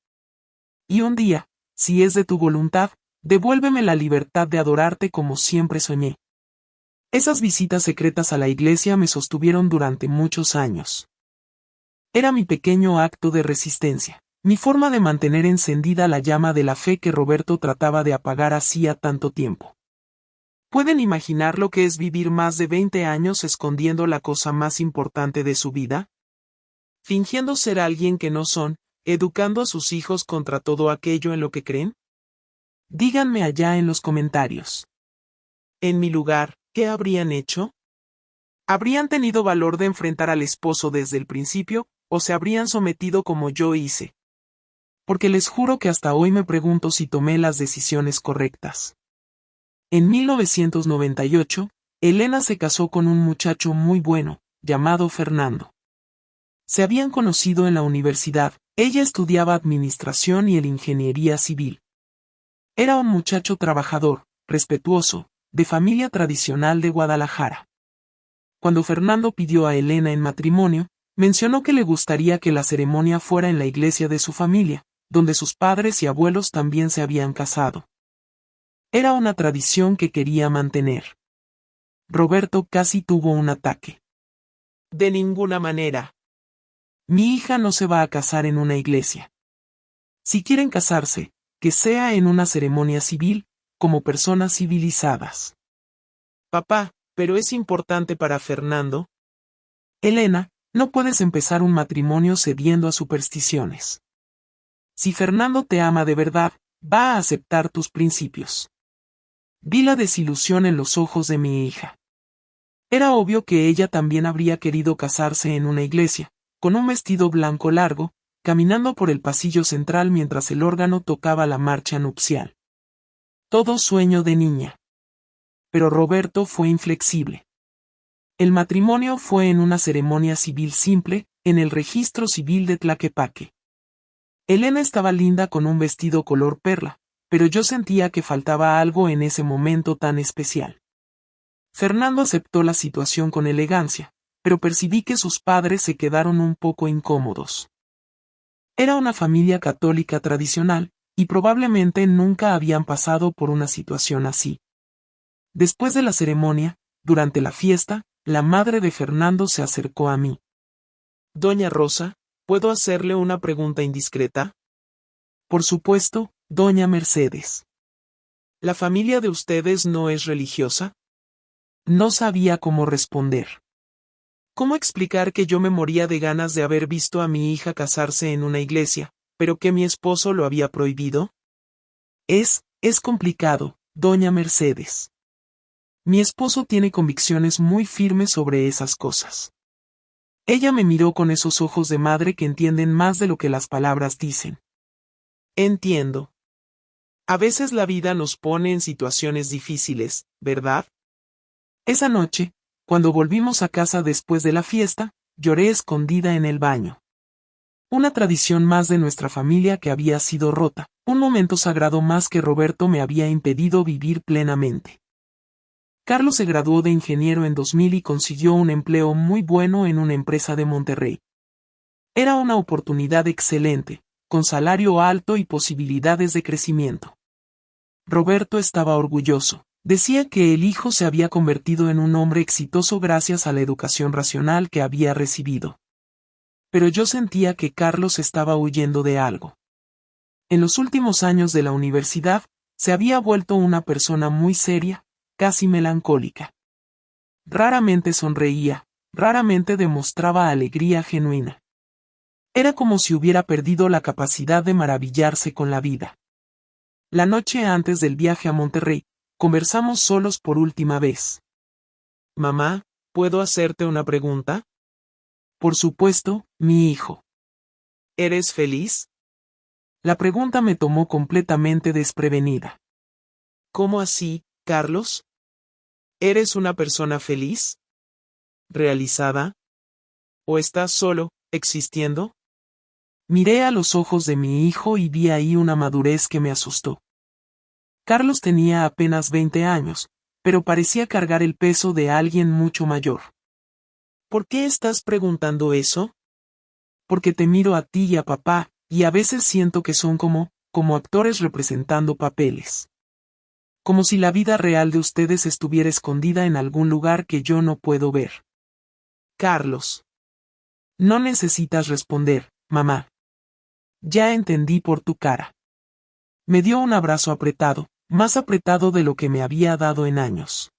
Y un día, si es de tu voluntad, devuélveme la libertad de adorarte como siempre soñé. Esas visitas secretas a la iglesia me sostuvieron durante muchos años. Era mi pequeño acto de resistencia, mi forma de mantener encendida la llama de la fe que Roberto trataba de apagar hacía tanto tiempo. ¿Pueden imaginar lo que es vivir más de 20 años escondiendo la cosa más importante de su vida? Fingiendo ser alguien que no son, educando a sus hijos contra todo aquello en lo que creen? Díganme allá en los comentarios. En mi lugar, ¿qué habrían hecho? ¿Habrían tenido valor de enfrentar al esposo desde el principio, o se habrían sometido como yo hice? Porque les juro que hasta hoy me pregunto si tomé las decisiones correctas. En 1998, Elena se casó con un muchacho muy bueno, llamado Fernando. Se habían conocido en la universidad, ella estudiaba administración y él ingeniería civil. Era un muchacho trabajador, respetuoso, de familia tradicional de Guadalajara. Cuando Fernando pidió a Elena en matrimonio, mencionó que le gustaría que la ceremonia fuera en la iglesia de su familia, donde sus padres y abuelos también se habían casado. Era una tradición que quería mantener. Roberto casi tuvo un ataque. De ninguna manera. Mi hija no se va a casar en una iglesia. Si quieren casarse, que sea en una ceremonia civil, como personas civilizadas. Papá, pero es importante para Fernando. Elena, no puedes empezar un matrimonio cediendo a supersticiones. Si Fernando te ama de verdad, va a aceptar tus principios. Vi la desilusión en los ojos de mi hija. Era obvio que ella también habría querido casarse en una iglesia, con un vestido blanco largo, caminando por el pasillo central mientras el órgano tocaba la marcha nupcial. Todo sueño de niña. Pero Roberto fue inflexible. El matrimonio fue en una ceremonia civil simple, en el registro civil de Tlaquepaque. Elena estaba linda con un vestido color perla, pero yo sentía que faltaba algo en ese momento tan especial. Fernando aceptó la situación con elegancia, pero percibí que sus padres se quedaron un poco incómodos. Era una familia católica tradicional, y probablemente nunca habían pasado por una situación así. Después de la ceremonia, durante la fiesta, la madre de Fernando se acercó a mí. Doña Rosa, ¿puedo hacerle una pregunta indiscreta? Por supuesto, doña Mercedes. ¿La familia de ustedes no es religiosa? No sabía cómo responder. ¿Cómo explicar que yo me moría de ganas de haber visto a mi hija casarse en una iglesia, pero que mi esposo lo había prohibido? Es complicado, doña Mercedes. Mi esposo tiene convicciones muy firmes sobre esas cosas. Ella me miró con esos ojos de madre que entienden más de lo que las palabras dicen. Entiendo. A veces la vida nos pone en situaciones difíciles, ¿verdad? Esa noche, cuando volvimos a casa después de la fiesta, lloré escondida en el baño. Una tradición más de nuestra familia que había sido rota, un momento sagrado más que Roberto me había impedido vivir plenamente. Carlos se graduó de ingeniero en 2000 y consiguió un empleo muy bueno en una empresa de Monterrey. Era una oportunidad excelente, con salario alto y posibilidades de crecimiento. Roberto estaba orgulloso. Decía que el hijo se había convertido en un hombre exitoso gracias a la educación racional que había recibido. Pero yo sentía que Carlos estaba huyendo de algo. En los últimos años de la universidad, se había vuelto una persona muy seria, casi melancólica. Raramente sonreía, raramente demostraba alegría genuina. Era como si hubiera perdido la capacidad de maravillarse con la vida. La noche antes del viaje a Monterrey, conversamos solos por última vez. Mamá, ¿puedo hacerte una pregunta? Por supuesto, mi hijo. ¿Eres feliz? La pregunta me tomó completamente desprevenida. ¿Cómo así, Carlos? ¿Eres una persona feliz? ¿Realizada? ¿O estás solo, existiendo? Miré a los ojos de mi hijo y vi ahí una madurez que me asustó. Carlos tenía apenas 20 años, pero parecía cargar el peso de alguien mucho mayor. ¿Por qué estás preguntando eso? Porque te miro a ti y a papá, y a veces siento que son como actores representando papeles. Como si la vida real de ustedes estuviera escondida en algún lugar que yo no puedo ver. Carlos. No necesitas responder, mamá. Ya entendí por tu cara. Me dio un abrazo apretado, más apretado de lo que me había dado en años.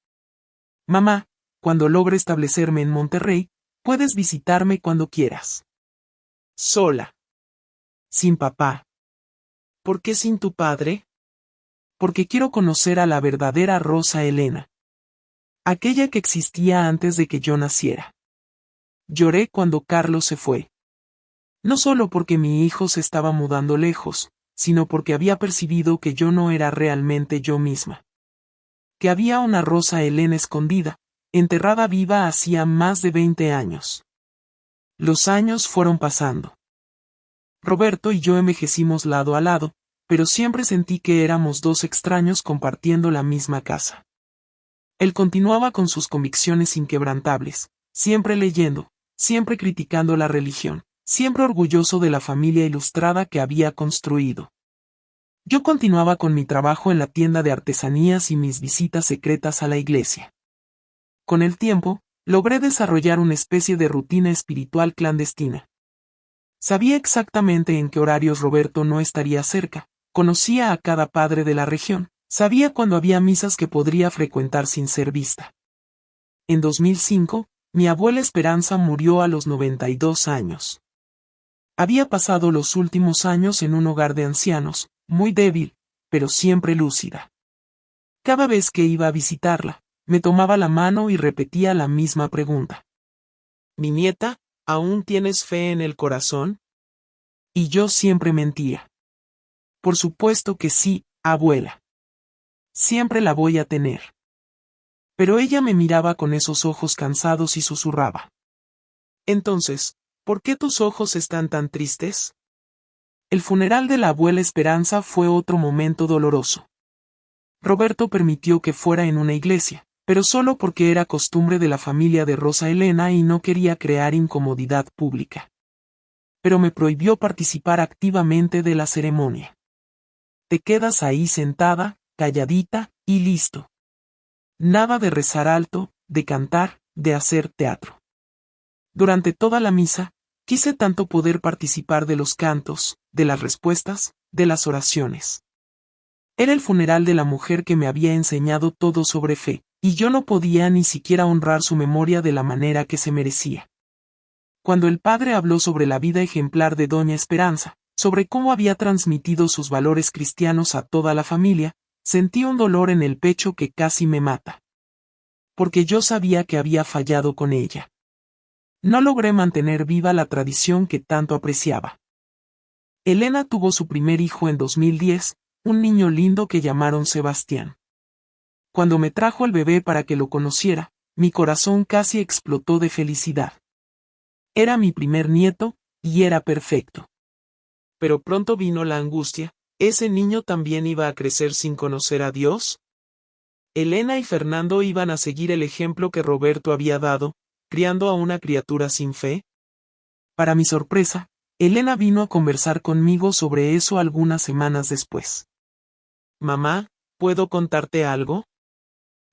Mamá, cuando logre establecerme en Monterrey, puedes visitarme cuando quieras. Sola. Sin papá. ¿Por qué sin tu padre? Porque quiero conocer a la verdadera Rosa Elena. Aquella que existía antes de que yo naciera. Lloré cuando Carlos se fue. No solo porque mi hijo se estaba mudando lejos, sino porque había percibido que yo no era realmente yo misma. Que había una Rosa Elena escondida, enterrada viva hacía más de 20 años. Los años fueron pasando. Roberto y yo envejecimos lado a lado, pero siempre sentí que éramos dos extraños compartiendo la misma casa. Él continuaba con sus convicciones inquebrantables, siempre leyendo, siempre criticando la religión, siempre orgulloso de la familia ilustrada que había construido. Yo continuaba con mi trabajo en la tienda de artesanías y mis visitas secretas a la iglesia. Con el tiempo, logré desarrollar una especie de rutina espiritual clandestina. Sabía exactamente en qué horarios Roberto no estaría cerca, conocía a cada padre de la región, sabía cuándo había misas que podría frecuentar sin ser vista. En 2005, mi abuela Esperanza murió a los 92 años. Había pasado los últimos años en un hogar de ancianos, muy débil, pero siempre lúcida. Cada vez que iba a visitarla, me tomaba la mano y repetía la misma pregunta. Mi nieta, ¿aún tienes fe en el corazón? Y yo siempre mentía. Por supuesto que sí, abuela. Siempre la voy a tener. Pero ella me miraba con esos ojos cansados y susurraba. Entonces, ¿por qué tus ojos están tan tristes? El funeral de la abuela Esperanza fue otro momento doloroso. Roberto permitió que fuera en una iglesia, pero solo porque era costumbre de la familia de Rosa Elena y no quería crear incomodidad pública. Pero me prohibió participar activamente de la ceremonia. Te quedas ahí sentada, calladita, y listo. Nada de rezar alto, de cantar, de hacer teatro. Durante toda la misa, quise tanto poder participar de los cantos, de las respuestas, de las oraciones. Era el funeral de la mujer que me había enseñado todo sobre fe, y yo no podía ni siquiera honrar su memoria de la manera que se merecía. Cuando el padre habló sobre la vida ejemplar de Doña Esperanza, sobre cómo había transmitido sus valores cristianos a toda la familia, sentí un dolor en el pecho que casi me mata. Porque yo sabía que había fallado con ella. No logré mantener viva la tradición que tanto apreciaba. Elena tuvo su primer hijo en 2010, un niño lindo que llamaron Sebastián. Cuando me trajo al bebé para que lo conociera, mi corazón casi explotó de felicidad. Era mi primer nieto, y era perfecto. Pero pronto vino la angustia, ¿ese niño también iba a crecer sin conocer a Dios? Elena y Fernando iban a seguir el ejemplo que Roberto había dado, criando a una criatura sin fe. Para mi sorpresa, Elena vino a conversar conmigo sobre eso algunas semanas después. Mamá, ¿puedo contarte algo?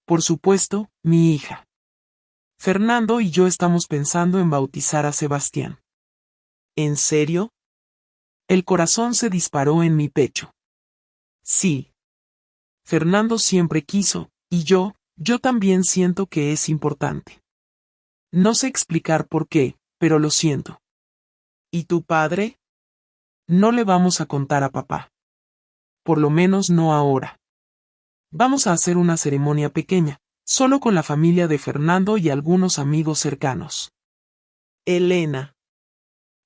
Por supuesto, mi hija. Fernando y yo estamos pensando en bautizar a Sebastián. ¿En serio? El corazón se disparó en mi pecho. Sí. Fernando siempre quiso, y yo también siento que es importante. No sé explicar por qué, pero lo siento. ¿Y tu padre? No le vamos a contar a papá. Por lo menos no ahora. Vamos a hacer una ceremonia pequeña, solo con la familia de Fernando y algunos amigos cercanos. Elena.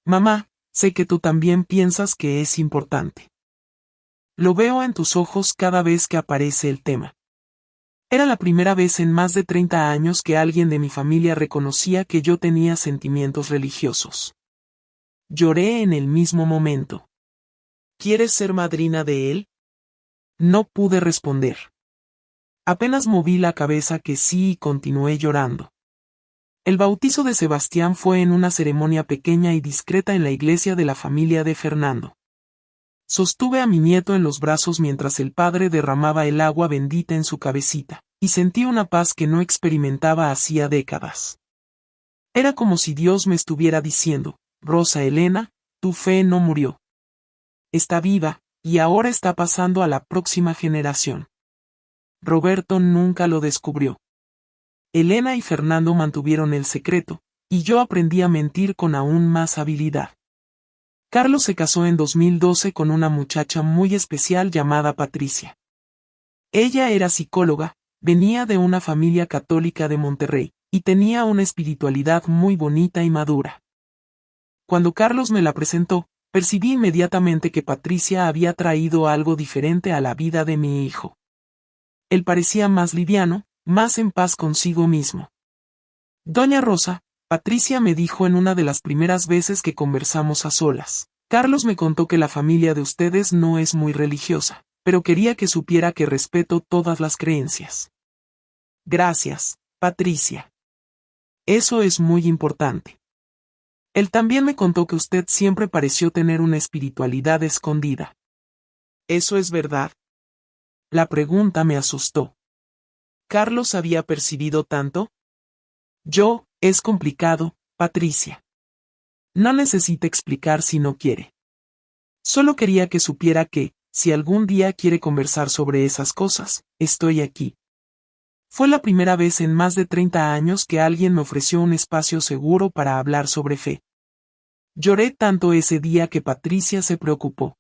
Mamá, sé que tú también piensas que es importante. Lo veo en tus ojos cada vez que aparece el tema. Era la primera vez en más de 30 años que alguien de mi familia reconocía que yo tenía sentimientos religiosos. Lloré en el mismo momento. ¿Quieres ser madrina de él? No pude responder. Apenas moví la cabeza que sí y continué llorando. El bautizo de Sebastián fue en una ceremonia pequeña y discreta en la iglesia de la familia de Fernando. Sostuve a mi nieto en los brazos mientras el padre derramaba el agua bendita en su cabecita, y sentí una paz que no experimentaba hacía décadas. Era como si Dios me estuviera diciendo, Rosa Elena, tu fe no murió. Está viva, y ahora está pasando a la próxima generación. Roberto nunca lo descubrió. Elena y Fernando mantuvieron el secreto, y yo aprendí a mentir con aún más habilidad. Carlos se casó en 2012 con una muchacha muy especial llamada Patricia. Ella era psicóloga, venía de una familia católica de Monterrey, y tenía una espiritualidad muy bonita y madura. Cuando Carlos me la presentó, percibí inmediatamente que Patricia había traído algo diferente a la vida de mi hijo. Él parecía más liviano, más en paz consigo mismo. Doña Rosa, Patricia me dijo en una de las primeras veces que conversamos a solas. Carlos me contó que la familia de ustedes no es muy religiosa, pero quería que supiera que respeto todas las creencias. Gracias, Patricia. Eso es muy importante. Él también me contó que usted siempre pareció tener una espiritualidad escondida. ¿Eso es verdad? La pregunta me asustó. ¿Carlos había percibido tanto? Es complicado, Patricia. No necesita explicar si no quiere. Solo quería que supiera que, si algún día quiere conversar sobre esas cosas, estoy aquí. Fue la primera vez en más de 30 años que alguien me ofreció un espacio seguro para hablar sobre fe. Lloré tanto ese día que Patricia se preocupó.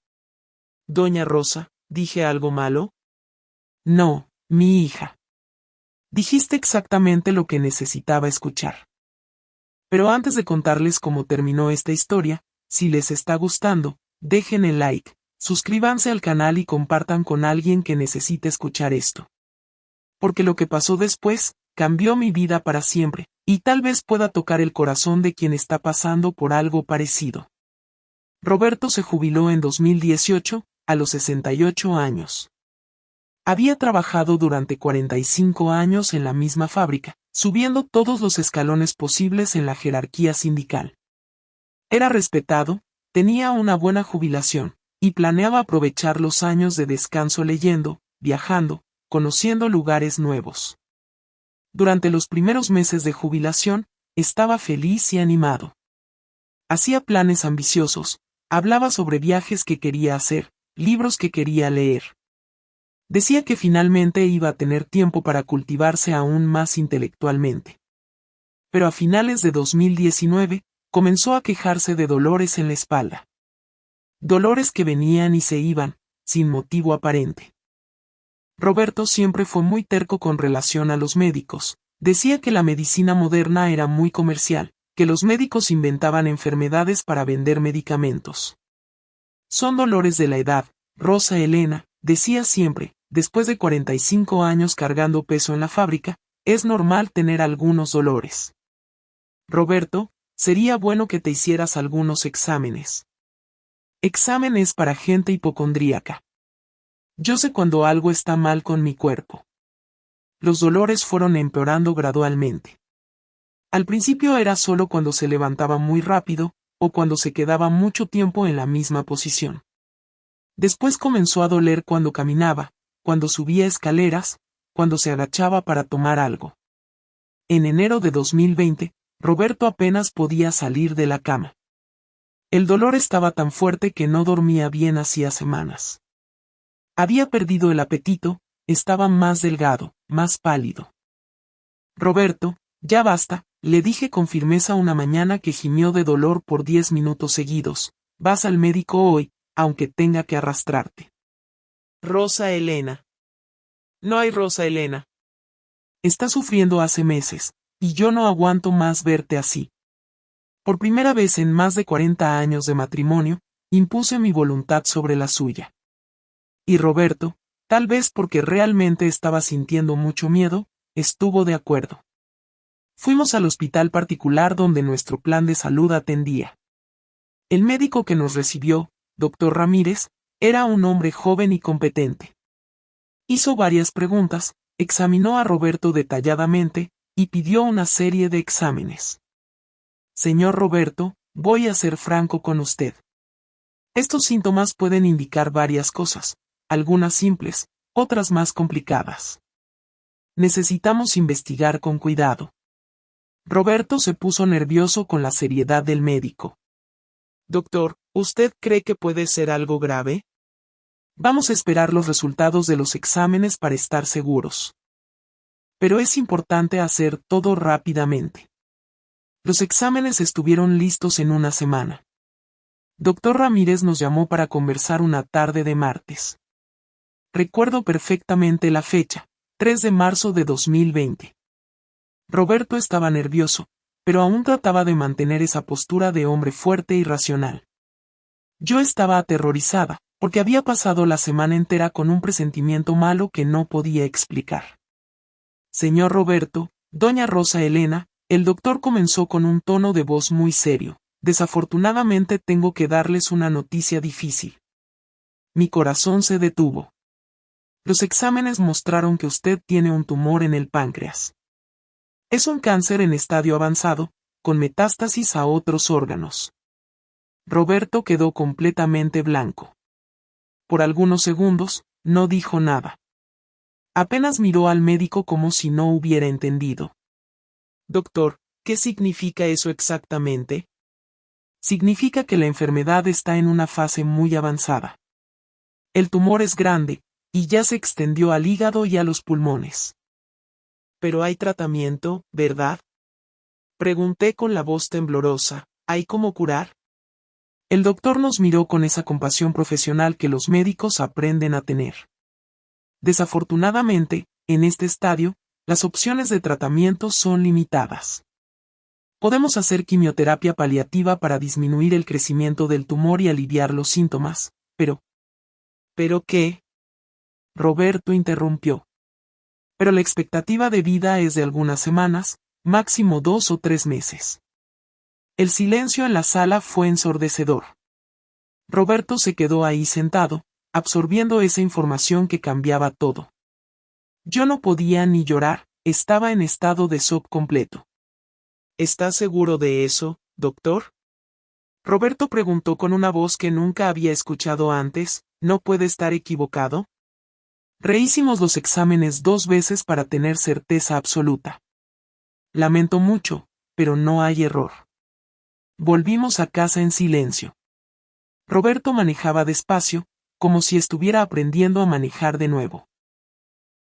Doña Rosa, ¿dije algo malo? No, mi hija. Dijiste exactamente lo que necesitaba escuchar. Pero antes de contarles cómo terminó esta historia, si les está gustando, dejen el like, suscríbanse al canal y compartan con alguien que necesite escuchar esto. Porque lo que pasó después, cambió mi vida para siempre, y tal vez pueda tocar el corazón de quien está pasando por algo parecido. Roberto se jubiló en 2018, a los 68 años. Había trabajado durante 45 años en la misma fábrica, subiendo todos los escalones posibles en la jerarquía sindical. Era respetado, tenía una buena jubilación, y planeaba aprovechar los años de descanso leyendo, viajando, conociendo lugares nuevos. Durante los primeros meses de jubilación, estaba feliz y animado. Hacía planes ambiciosos, hablaba sobre viajes que quería hacer, libros que quería leer. Decía que finalmente iba a tener tiempo para cultivarse aún más intelectualmente. Pero a finales de 2019, comenzó a quejarse de dolores en la espalda. Dolores que venían y se iban, sin motivo aparente. Roberto siempre fue muy terco con relación a los médicos. Decía que la medicina moderna era muy comercial, que los médicos inventaban enfermedades para vender medicamentos. Son dolores de la edad, Rosa Elena, decía siempre, después de 45 años cargando peso en la fábrica, es normal tener algunos dolores. Roberto, sería bueno que te hicieras algunos exámenes. Exámenes para gente hipocondríaca. Yo sé cuando algo está mal con mi cuerpo. Los dolores fueron empeorando gradualmente. Al principio era solo cuando se levantaba muy rápido, o cuando se quedaba mucho tiempo en la misma posición. Después comenzó a doler cuando caminaba, cuando subía escaleras, cuando se agachaba para tomar algo. En enero de 2020, Roberto apenas podía salir de la cama. El dolor estaba tan fuerte que no dormía bien hacía semanas. Había perdido el apetito, estaba más delgado, más pálido. Roberto, ya basta, le dije con firmeza una mañana que gimió de dolor por 10 minutos seguidos. Vas al médico hoy, aunque tenga que arrastrarte. Rosa Elena. No hay Rosa Elena. Está sufriendo hace meses, y yo no aguanto más verte así. Por primera vez en más de 40 años de matrimonio, impuse mi voluntad sobre la suya. Y Roberto, tal vez porque realmente estaba sintiendo mucho miedo, estuvo de acuerdo. Fuimos al hospital particular donde nuestro plan de salud atendía. El médico que nos recibió, Dr. Ramírez, era un hombre joven y competente. Hizo varias preguntas, examinó a Roberto detalladamente, y pidió una serie de exámenes. Señor Roberto, voy a ser franco con usted. Estos síntomas pueden indicar varias cosas, algunas simples, otras más complicadas. Necesitamos investigar con cuidado. Roberto se puso nervioso con la seriedad del médico. Doctor, ¿usted cree que puede ser algo grave? Vamos a esperar los resultados de los exámenes para estar seguros. Pero es importante hacer todo rápidamente. Los exámenes estuvieron listos en una semana. Dr. Ramírez nos llamó para conversar una tarde de martes. Recuerdo perfectamente la fecha, 3 de marzo de 2020. Roberto estaba nervioso, pero aún trataba de mantener esa postura de hombre fuerte y racional. Yo estaba aterrorizada, porque había pasado la semana entera con un presentimiento malo que no podía explicar. Señor Roberto, doña Rosa Elena, el doctor comenzó con un tono de voz muy serio. Desafortunadamente tengo que darles una noticia difícil. Mi corazón se detuvo. Los exámenes mostraron que usted tiene un tumor en el páncreas. Es un cáncer en estadio avanzado, con metástasis a otros órganos. Roberto quedó completamente blanco. Por algunos segundos, no dijo nada. Apenas miró al médico como si no hubiera entendido. Doctor, ¿qué significa eso exactamente? Significa que la enfermedad está en una fase muy avanzada. El tumor es grande, y ya se extendió al hígado y a los pulmones. Pero hay tratamiento, ¿verdad? Pregunté con la voz temblorosa, ¿hay cómo curar? El doctor nos miró con esa compasión profesional que los médicos aprenden a tener. Desafortunadamente, en este estadio, las opciones de tratamiento son limitadas. Podemos hacer quimioterapia paliativa para disminuir el crecimiento del tumor y aliviar los síntomas, pero... ¿Pero qué? Roberto interrumpió. Pero la expectativa de vida es de algunas semanas, máximo 2 o 3 meses. El silencio en la sala fue ensordecedor. Roberto se quedó ahí sentado, absorbiendo esa información que cambiaba todo. Yo no podía ni llorar, estaba en estado de shock completo. ¿Está seguro de eso, doctor? Roberto preguntó con una voz que nunca había escuchado antes, ¿no puede estar equivocado? Rehicimos los exámenes 2 veces para tener certeza absoluta. Lamento mucho, pero no hay error. Volvimos a casa en silencio. Roberto manejaba despacio, como si estuviera aprendiendo a manejar de nuevo.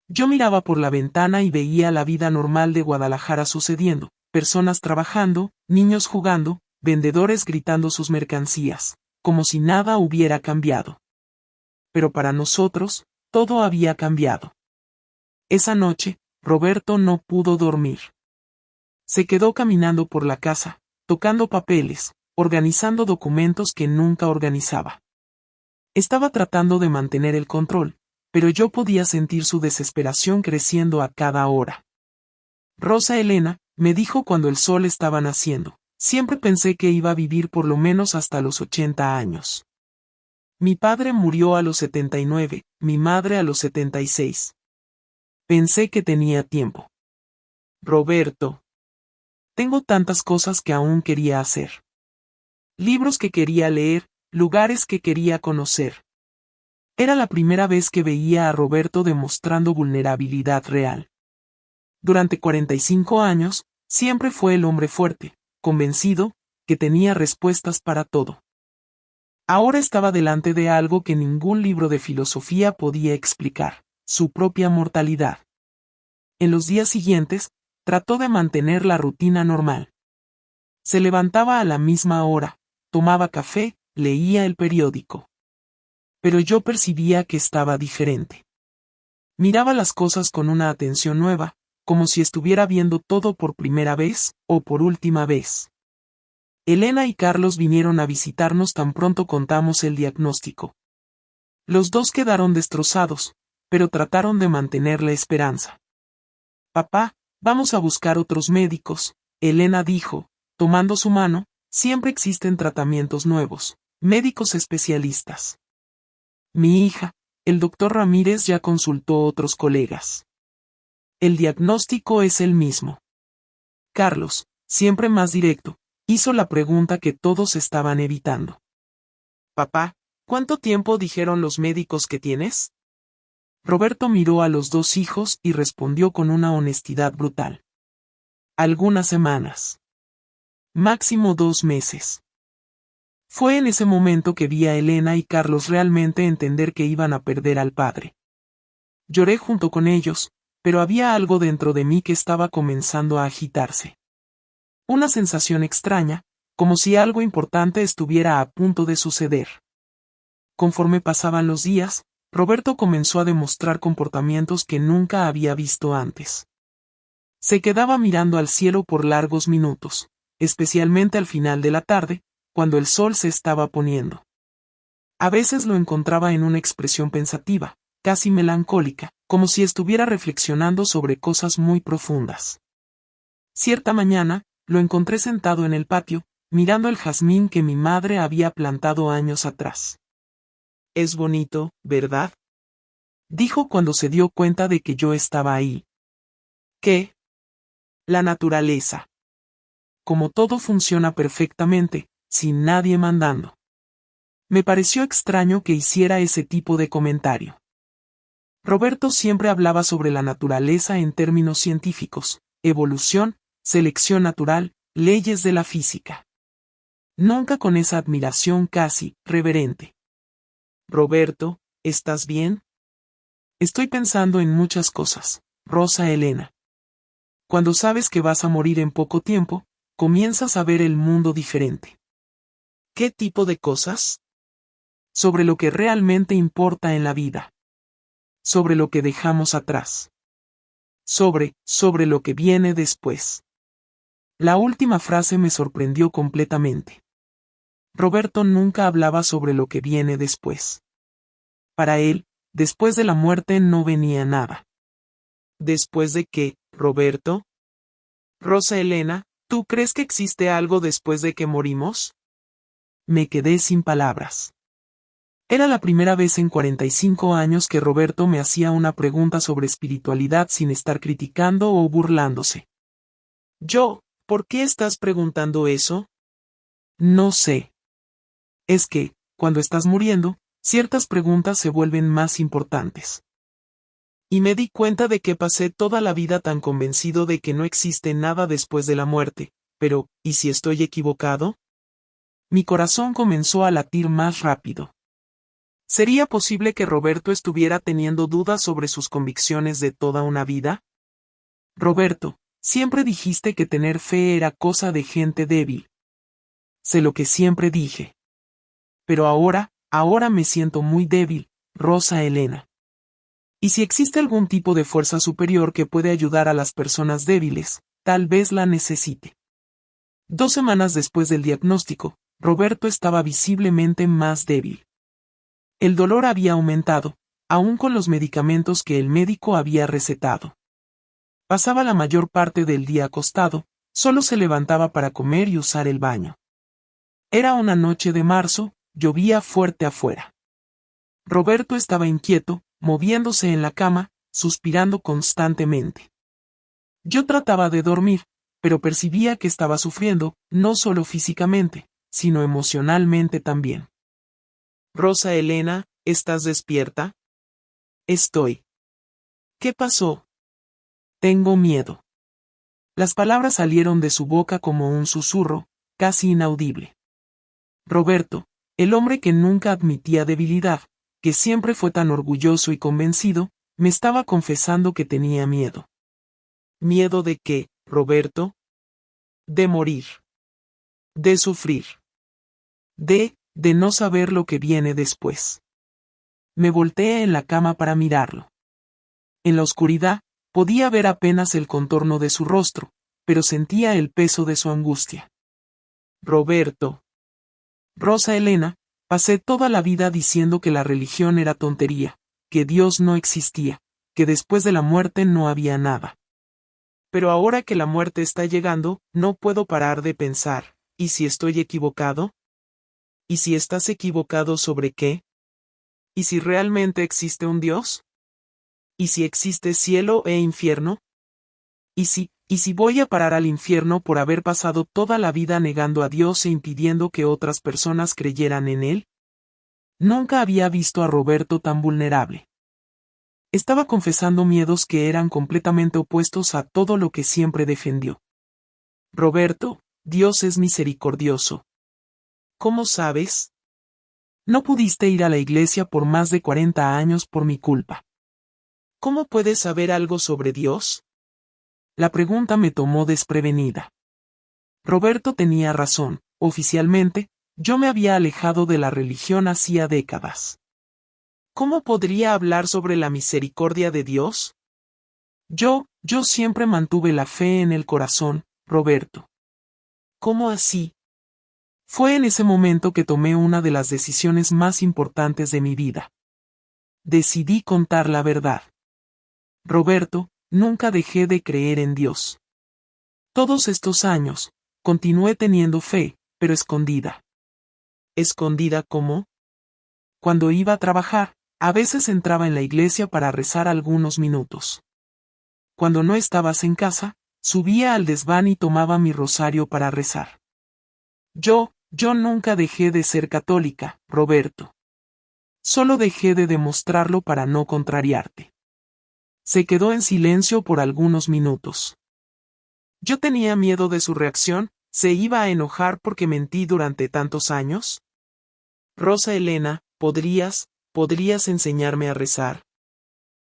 Yo miraba por la ventana y veía la vida normal de Guadalajara sucediendo, personas trabajando, niños jugando, vendedores gritando sus mercancías, como si nada hubiera cambiado. Pero para nosotros, todo había cambiado. Esa noche, Roberto no pudo dormir. Se quedó caminando por la casa, tocando papeles, organizando documentos que nunca organizaba. Estaba tratando de mantener el control, pero yo podía sentir su desesperación creciendo a cada hora. Rosa Elena, me dijo cuando el sol estaba naciendo, siempre pensé que iba a vivir por lo menos hasta los 80 años. Mi padre murió a los 79, mi madre a los 76. Pensé que tenía tiempo. Roberto. Tengo tantas cosas que aún quería hacer. Libros que quería leer, lugares que quería conocer. Era la primera vez que veía a Roberto demostrando vulnerabilidad real. Durante 45 años, siempre fue el hombre fuerte, convencido, que tenía respuestas para todo. Ahora estaba delante de algo que ningún libro de filosofía podía explicar, su propia mortalidad. En los días siguientes, trató de mantener la rutina normal. Se levantaba a la misma hora, tomaba café, leía el periódico. Pero yo percibía que estaba diferente. Miraba las cosas con una atención nueva, como si estuviera viendo todo por primera vez, o por última vez. Elena y Carlos vinieron a visitarnos tan pronto contamos el diagnóstico. Los dos quedaron destrozados, pero trataron de mantener la esperanza. Papá, vamos a buscar otros médicos, Elena dijo, tomando su mano, siempre existen tratamientos nuevos, médicos especialistas. Mi hija, el doctor Ramírez ya consultó a otros colegas. El diagnóstico es el mismo. Carlos, siempre más directo, hizo la pregunta que todos estaban evitando. Papá, ¿cuánto tiempo dijeron los médicos que tienes? Roberto miró a los dos hijos y respondió con una honestidad brutal. Algunas semanas. Máximo 2 meses. Fue en ese momento que vi a Elena y Carlos realmente entender que iban a perder al padre. Lloré junto con ellos, pero había algo dentro de mí que estaba comenzando a agitarse. Una sensación extraña, como si algo importante estuviera a punto de suceder. Conforme pasaban los días, Roberto comenzó a demostrar comportamientos que nunca había visto antes. Se quedaba mirando al cielo por largos minutos, especialmente al final de la tarde, cuando el sol se estaba poniendo. A veces lo encontraba en una expresión pensativa, casi melancólica, como si estuviera reflexionando sobre cosas muy profundas. Cierta mañana, lo encontré sentado en el patio, mirando el jazmín que mi madre había plantado años atrás. Es bonito, ¿verdad? Dijo cuando se dio cuenta de que yo estaba ahí. ¿Qué? La naturaleza. Como todo funciona perfectamente, sin nadie mandando. Me pareció extraño que hiciera ese tipo de comentario. Roberto siempre hablaba sobre la naturaleza en términos científicos, evolución, selección natural, leyes de la física. Nunca con esa admiración casi reverente. Roberto, ¿estás bien? Estoy pensando en muchas cosas, Rosa Elena. Cuando sabes que vas a morir en poco tiempo, comienzas a ver el mundo diferente. ¿Qué tipo de cosas? Sobre lo que realmente importa en la vida. Sobre lo que dejamos atrás. Sobre lo que viene después. La última frase me sorprendió completamente. Roberto nunca hablaba sobre lo que viene después. Para él, después de la muerte no venía nada. ¿Después de qué, Roberto? Rosa Elena, ¿tú crees que existe algo después de que morimos? Me quedé sin palabras. Era la primera vez en 45 años que Roberto me hacía una pregunta sobre espiritualidad sin estar criticando o burlándose. ¿Por qué estás preguntando eso? No sé. Es que, cuando estás muriendo, ciertas preguntas se vuelven más importantes. Y me di cuenta de que pasé toda la vida tan convencido de que no existe nada después de la muerte. Pero, ¿y si estoy equivocado? Mi corazón comenzó a latir más rápido. ¿Sería posible que Roberto estuviera teniendo dudas sobre sus convicciones de toda una vida? Roberto, siempre dijiste que tener fe era cosa de gente débil. Sé lo que siempre dije. Pero ahora me siento muy débil, Rosa Elena. Y si existe algún tipo de fuerza superior que puede ayudar a las personas débiles, tal vez la necesite. 2 semanas después del diagnóstico, Roberto estaba visiblemente más débil. El dolor había aumentado, aún con los medicamentos que el médico había recetado. Pasaba la mayor parte del día acostado, solo se levantaba para comer y usar el baño. Era una noche de marzo, llovía fuerte afuera. Roberto estaba inquieto, moviéndose en la cama, suspirando constantemente. Yo trataba de dormir, pero percibía que estaba sufriendo, no solo físicamente, sino emocionalmente también. Rosa Elena, ¿estás despierta? Estoy. ¿Qué pasó? Tengo miedo. Las palabras salieron de su boca como un susurro, casi inaudible. Roberto, el hombre que nunca admitía debilidad, que siempre fue tan orgulloso y convencido, me estaba confesando que tenía miedo. ¿Miedo de qué, Roberto? De morir. De sufrir. De no saber lo que viene después. Me volteé en la cama para mirarlo. En la oscuridad, podía ver apenas el contorno de su rostro, pero sentía el peso de su angustia. Roberto. Rosa Elena, pasé toda la vida diciendo que la religión era tontería, que Dios no existía, que después de la muerte no había nada. Pero ahora que la muerte está llegando, no puedo parar de pensar, ¿y si estoy equivocado? ¿Y si estás equivocado sobre qué? ¿Y si realmente existe un Dios? ¿Y si existe cielo e infierno? ¿Y si voy a parar al infierno por haber pasado toda la vida negando a Dios e impidiendo que otras personas creyeran en Él? Nunca había visto a Roberto tan vulnerable. Estaba confesando miedos que eran completamente opuestos a todo lo que siempre defendió. Roberto, Dios es misericordioso. ¿Cómo sabes? No pudiste ir a la iglesia por más de 40 años por mi culpa. ¿Cómo puedes saber algo sobre Dios? La pregunta me tomó desprevenida. Roberto tenía razón, oficialmente, yo me había alejado de la religión hacía décadas. ¿Cómo podría hablar sobre la misericordia de Dios? Yo siempre mantuve la fe en el corazón, Roberto. ¿Cómo así? Fue en ese momento que tomé una de las decisiones más importantes de mi vida. Decidí contar la verdad. Roberto, nunca dejé de creer en Dios. Todos estos años, continué teniendo fe, pero escondida. ¿Escondida cómo? Cuando iba a trabajar, a veces entraba en la iglesia para rezar algunos minutos. Cuando no estabas en casa, subía al desván y tomaba mi rosario para rezar. Yo nunca dejé de ser católica, Roberto. Solo dejé de demostrarlo para no contrariarte. Se quedó en silencio por algunos minutos. Yo tenía miedo de su reacción, ¿se iba a enojar porque mentí durante tantos años? Rosa Elena, ¿podrías enseñarme a rezar?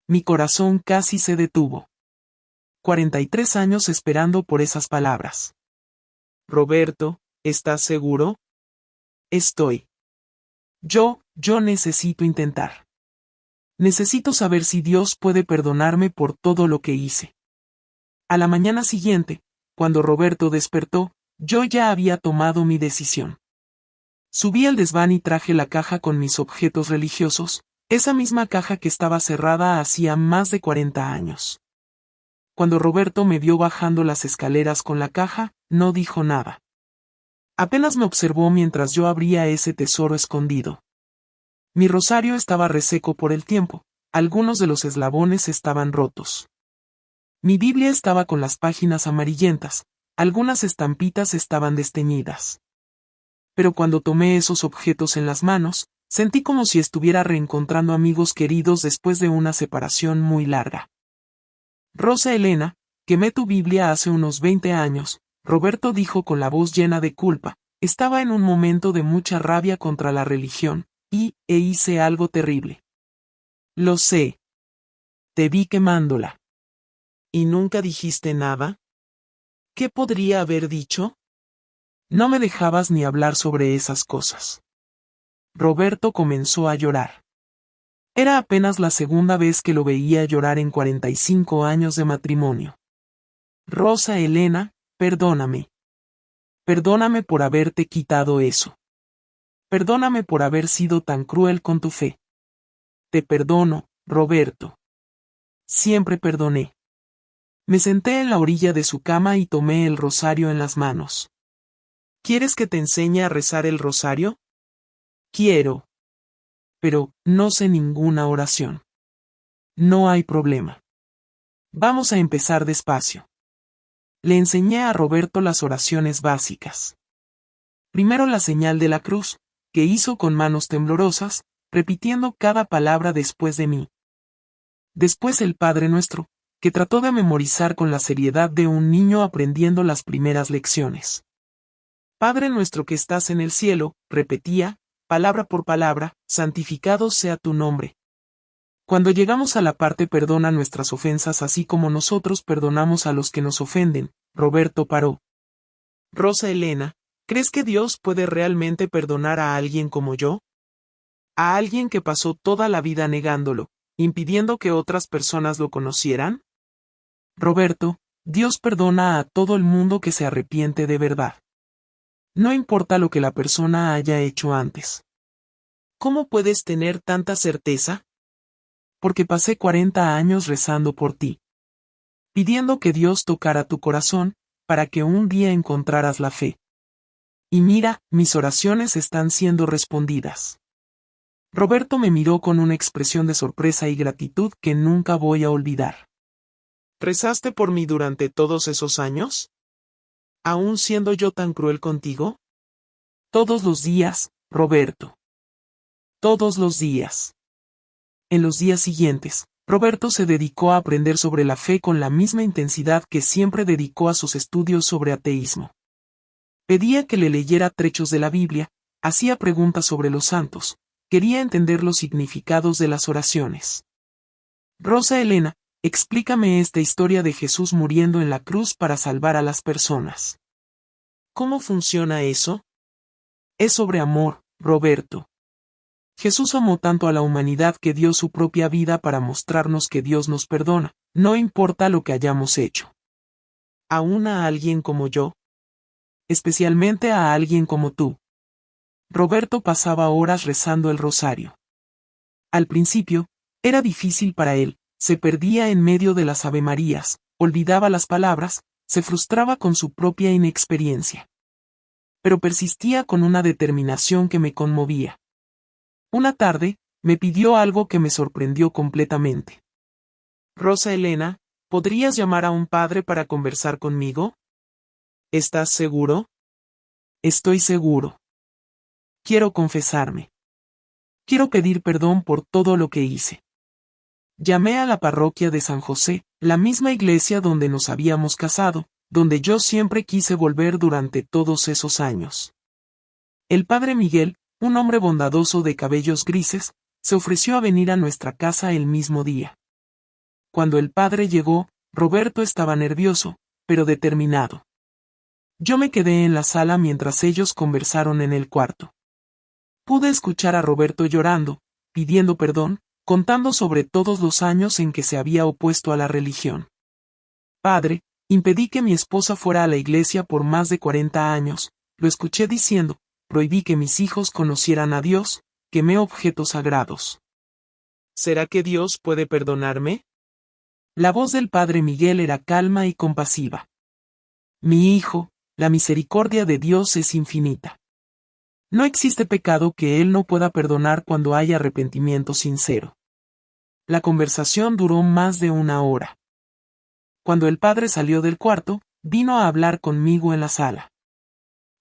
Mi corazón casi se detuvo. 43 años esperando por esas palabras. Roberto, ¿estás seguro? Estoy. Yo necesito intentar. Necesito saber si Dios puede perdonarme por todo lo que hice. A la mañana siguiente, cuando Roberto despertó, yo ya había tomado mi decisión. Subí al desván y traje la caja con mis objetos religiosos, esa misma caja que estaba cerrada hacía más de 40 años. Cuando Roberto me vio bajando las escaleras con la caja, no dijo nada. Apenas me observó mientras yo abría ese tesoro escondido. Mi rosario estaba reseco por el tiempo, algunos de los eslabones estaban rotos. Mi Biblia estaba con las páginas amarillentas, algunas estampitas estaban desteñidas. Pero cuando tomé esos objetos en las manos, Sentí como si estuviera reencontrando amigos queridos después de una separación muy larga. Rosa Elena, quemé tu Biblia hace unos 20 años, Roberto dijo con la voz llena de culpa. Estaba en un momento de mucha rabia contra la religión, e hice algo terrible. Lo sé. Te vi quemándola. ¿Y nunca dijiste nada? ¿Qué podría haber dicho? No me dejabas ni hablar sobre esas cosas. Roberto comenzó a llorar. Era apenas la segunda vez que lo veía llorar en 45 años de matrimonio. Rosa Elena, perdóname. Perdóname por haberte quitado eso. Perdóname por haber sido tan cruel con tu fe. Te perdono, Roberto. Siempre perdoné. Me senté en la orilla de su cama y tomé el rosario en las manos. ¿Quieres que te enseñe a rezar el rosario? Quiero. Pero, no sé ninguna oración. No hay problema. Vamos a empezar despacio. Le enseñé a Roberto las oraciones básicas. Primero la señal de la cruz, que hizo con manos temblorosas, repitiendo cada palabra después de mí. Después el Padre Nuestro, que trató de memorizar con la seriedad de un niño aprendiendo las primeras lecciones. Padre nuestro que estás en el cielo, repetía, palabra por palabra, santificado sea tu nombre. Cuando llegamos a la parte perdona nuestras ofensas así como nosotros perdonamos a los que nos ofenden, Roberto paró. Rosa Elena, ¿crees que Dios puede realmente perdonar a alguien como yo? ¿A alguien que pasó toda la vida negándolo, impidiendo que otras personas lo conocieran? Roberto, Dios perdona a todo el mundo que se arrepiente de verdad. No importa lo que la persona haya hecho antes. ¿Cómo puedes tener tanta certeza? Porque pasé 40 años rezando por ti. Pidiendo que Dios tocara tu corazón, para que un día encontraras la fe. Y mira, mis oraciones están siendo respondidas. Roberto me miró con una expresión de sorpresa y gratitud que nunca voy a olvidar. ¿Rezaste por mí durante todos esos años? ¿Aún siendo yo tan cruel contigo? Todos los días, Roberto. Todos los días. En los días siguientes, Roberto se dedicó a aprender sobre la fe con la misma intensidad que siempre dedicó a sus estudios sobre ateísmo. Pedía que le leyera trechos de la Biblia, hacía preguntas sobre los santos, quería entender los significados de las oraciones. Rosa Elena, explícame esta historia de Jesús muriendo en la cruz para salvar a las personas. ¿Cómo funciona eso? Es sobre amor, Roberto. Jesús amó tanto a la humanidad que dio su propia vida para mostrarnos que Dios nos perdona, no importa lo que hayamos hecho. ¿Aún a alguien como yo? Especialmente a alguien como tú. Roberto pasaba horas rezando el rosario. Al principio, era difícil para él, se perdía en medio de las avemarías, olvidaba las palabras, se frustraba con su propia inexperiencia. Pero persistía con una determinación que me conmovía. Una tarde, me pidió algo que me sorprendió completamente. Rosa Elena, ¿podrías llamar a un padre para conversar conmigo? ¿Estás seguro? Estoy seguro. Quiero confesarme. Quiero pedir perdón por todo lo que hice. Llamé a la parroquia de San José, la misma iglesia donde nos habíamos casado, donde yo siempre quise volver durante todos esos años. El padre Miguel, un hombre bondadoso de cabellos grises, se ofreció a venir a nuestra casa el mismo día. Cuando el padre llegó, Roberto estaba nervioso, pero determinado. Yo me quedé en la sala mientras ellos conversaron en el cuarto. Pude escuchar a Roberto llorando, pidiendo perdón, contando sobre todos los años en que se había opuesto a la religión. Padre, impedí que mi esposa fuera a la iglesia por más de 40 años, lo escuché diciendo, prohibí que mis hijos conocieran a Dios, quemé objetos sagrados. ¿Será que Dios puede perdonarme? La voz del padre Miguel era calma y compasiva. Mi hijo, la misericordia de Dios es infinita. No existe pecado que Él no pueda perdonar cuando hay arrepentimiento sincero. La conversación duró más de 1 hora. Cuando el padre salió del cuarto, vino a hablar conmigo en la sala.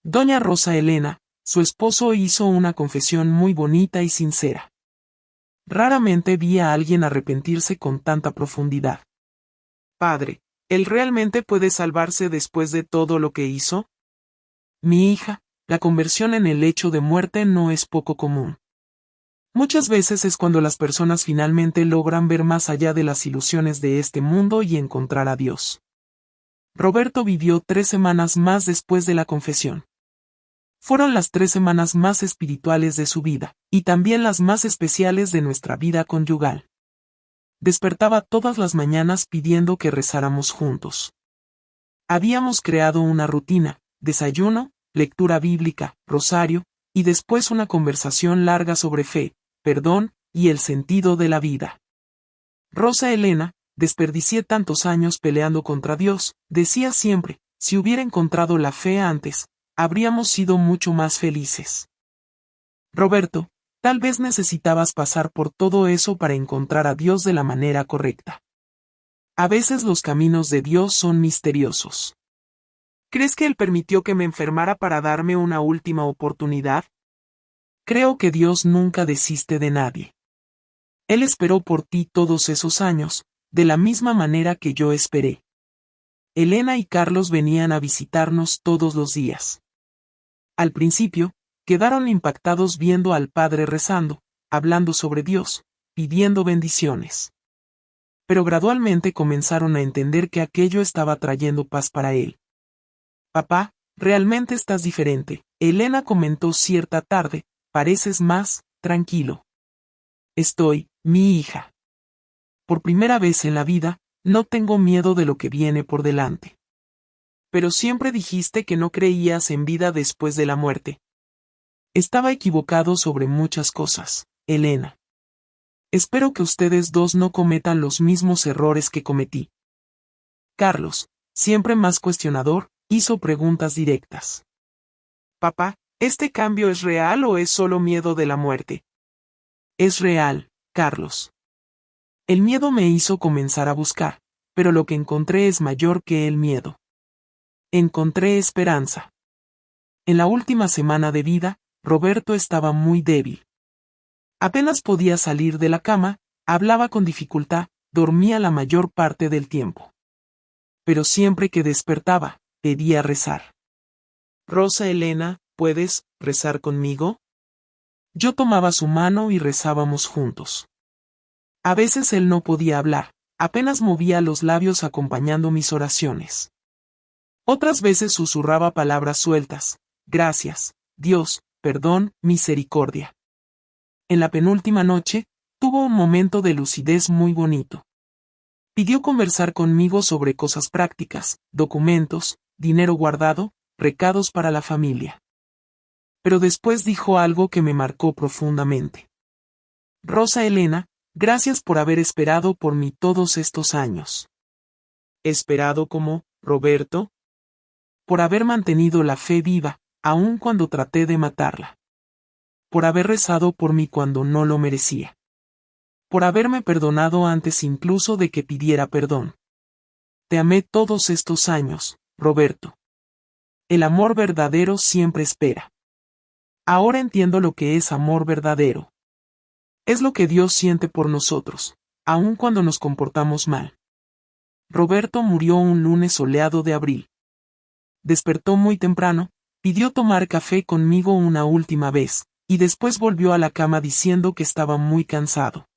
Doña Rosa Elena, su esposo hizo una confesión muy bonita y sincera. Raramente vi a alguien arrepentirse con tanta profundidad. Padre, ¿él realmente puede salvarse después de todo lo que hizo? Mi hija, la conversión en el lecho de muerte no es poco común. Muchas veces es cuando las personas finalmente logran ver más allá de las ilusiones de este mundo y encontrar a Dios. Roberto vivió 3 semanas más después de la confesión. Fueron las 3 semanas más espirituales de su vida, y también las más especiales de nuestra vida conyugal. Despertaba todas las mañanas pidiendo que rezáramos juntos. Habíamos creado una rutina: desayuno, lectura bíblica, rosario, y después una conversación larga sobre fe, perdón, y el sentido de la vida. Rosa Elena, desperdicié tantos años peleando contra Dios, decía siempre, si hubiera encontrado la fe antes, habríamos sido mucho más felices. Roberto, tal vez necesitabas pasar por todo eso para encontrar a Dios de la manera correcta. A veces los caminos de Dios son misteriosos. ¿Crees que Él permitió que me enfermara para darme una última oportunidad? Creo que Dios nunca desiste de nadie. Él esperó por ti todos esos años, de la misma manera que yo esperé. Elena y Carlos venían a visitarnos todos los días. Al principio, quedaron impactados viendo al padre rezando, hablando sobre Dios, pidiendo bendiciones. Pero gradualmente comenzaron a entender que aquello estaba trayendo paz para él. Papá, realmente estás diferente, Elena comentó cierta tarde, pareces más tranquilo. Estoy, mi hija. Por primera vez en la vida, no tengo miedo de lo que viene por delante. Pero siempre dijiste que no creías en vida después de la muerte. Estaba equivocado sobre muchas cosas, Elena. Espero que ustedes dos no cometan los mismos errores que cometí. Carlos, siempre más cuestionador, hizo preguntas directas. Papá, ¿este cambio es real o es solo miedo de la muerte? Es real, Carlos. El miedo me hizo comenzar a buscar, pero lo que encontré es mayor que el miedo. Encontré esperanza. En la última semana de vida, Roberto estaba muy débil. Apenas podía salir de la cama, hablaba con dificultad, dormía la mayor parte del tiempo. Pero siempre que despertaba, pedía rezar. Rosa Elena, ¿puedes rezar conmigo? Yo tomaba su mano y rezábamos juntos. A veces él no podía hablar, apenas movía los labios acompañando mis oraciones. Otras veces susurraba palabras sueltas: gracias, Dios, perdón, misericordia. En la penúltima noche, tuvo un momento de lucidez muy bonito. Pidió conversar conmigo sobre cosas prácticas, documentos, dinero guardado, recados para la familia. Pero después dijo algo que me marcó profundamente. Rosa Elena, gracias por haber esperado por mí todos estos años. ¿Esperado como, Roberto? Por haber mantenido la fe viva, aun cuando traté de matarla. Por haber rezado por mí cuando no lo merecía. Por haberme perdonado antes incluso de que pidiera perdón. Te amé todos estos años, Roberto. El amor verdadero siempre espera. Ahora entiendo lo que es amor verdadero. Es lo que Dios siente por nosotros, aun cuando nos comportamos mal. Roberto murió un lunes soleado de abril. Despertó muy temprano, pidió tomar café conmigo una última vez, y después volvió a la cama diciendo que estaba muy cansado.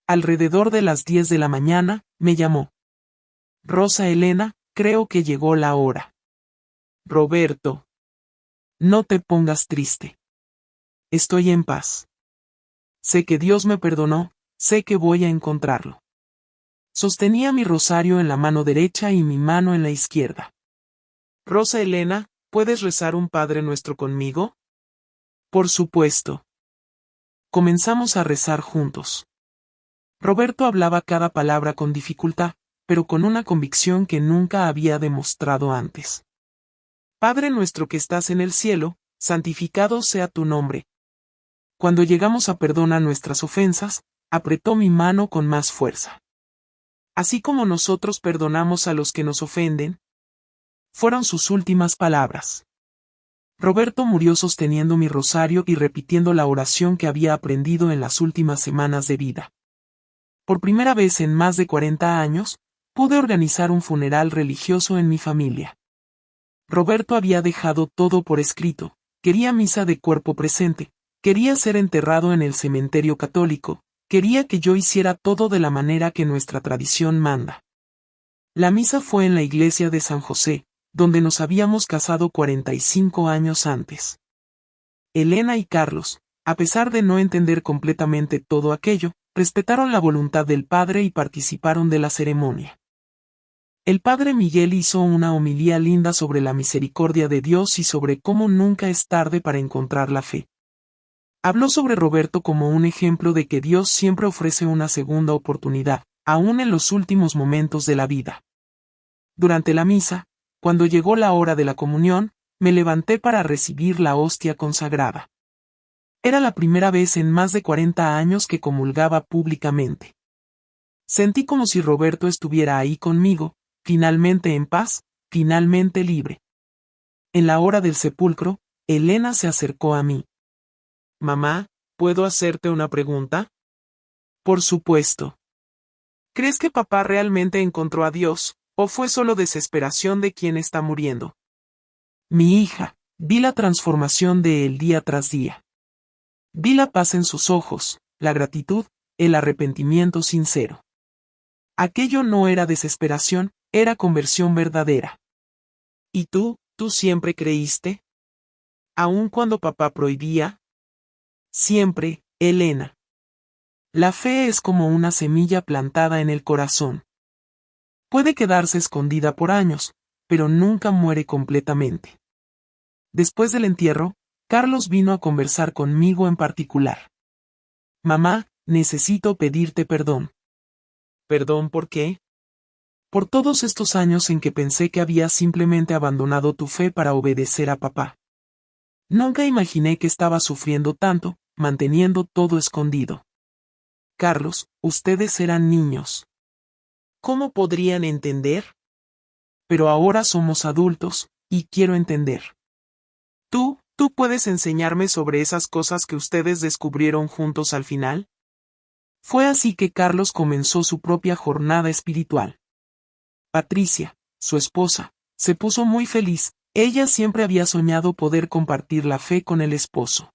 Alrededor de las 10 de la mañana, me llamó. Rosa Elena, creo que llegó la hora. Roberto. No te pongas triste. Estoy en paz. Sé que Dios me perdonó, sé que voy a encontrarlo. Sostenía mi rosario en la mano derecha y mi mano en la izquierda. Rosa Elena, ¿puedes rezar un Padre Nuestro conmigo? Por supuesto. Comenzamos a rezar juntos. Roberto hablaba cada palabra con dificultad, pero con una convicción que nunca había demostrado antes. Padre nuestro que estás en el cielo, santificado sea tu nombre. Cuando llegamos a perdonar nuestras ofensas, apretó mi mano con más fuerza. Así como nosotros perdonamos a los que nos ofenden. Fueron sus últimas palabras. Roberto murió sosteniendo mi rosario y repitiendo la oración que había aprendido en las últimas semanas de vida. Por primera vez en más de 40 años, pude organizar un funeral religioso en mi familia. Roberto había dejado todo por escrito, quería misa de cuerpo presente, quería ser enterrado en el cementerio católico, quería que yo hiciera todo de la manera que nuestra tradición manda. La misa fue en la iglesia de San José, donde nos habíamos casado 45 años antes. Elena y Carlos, a pesar de no entender completamente todo aquello, respetaron la voluntad del padre y participaron de la ceremonia. El padre Miguel hizo una homilía linda sobre la misericordia de Dios y sobre cómo nunca es tarde para encontrar la fe. Habló sobre Roberto como un ejemplo de que Dios siempre ofrece una segunda oportunidad, aún en los últimos momentos de la vida. Durante la misa, cuando llegó la hora de la comunión, me levanté para recibir la hostia consagrada. Era la primera vez en más de 40 años que comulgaba públicamente. Sentí como si Roberto estuviera ahí conmigo, finalmente en paz, finalmente libre. En la hora del sepulcro, Elena se acercó a mí. Mamá, ¿puedo hacerte una pregunta? Por supuesto. ¿Crees que papá realmente encontró a Dios, o fue solo desesperación de quien está muriendo? Mi hija, vi la transformación de él día tras día. Vi la paz en sus ojos, la gratitud, el arrepentimiento sincero. Aquello no era desesperación, era conversión verdadera. ¿Y tú siempre creíste? ¿Aun cuando papá prohibía? Siempre, Elena. La fe es como una semilla plantada en el corazón. Puede quedarse escondida por años, pero nunca muere completamente. Después del entierro, Carlos vino a conversar conmigo en particular. Mamá, necesito pedirte perdón. ¿Perdón por qué? Por todos estos años en que pensé que habías simplemente abandonado tu fe para obedecer a papá. Nunca imaginé que estabas sufriendo tanto, manteniendo todo escondido. Carlos, ustedes eran niños. ¿Cómo podrían entender? Pero ahora somos adultos, y quiero entender. ¿Tú puedes enseñarme sobre esas cosas que ustedes descubrieron juntos al final? Fue así que Carlos comenzó su propia jornada espiritual. Patricia, su esposa, se puso muy feliz, ella siempre había soñado poder compartir la fe con el esposo.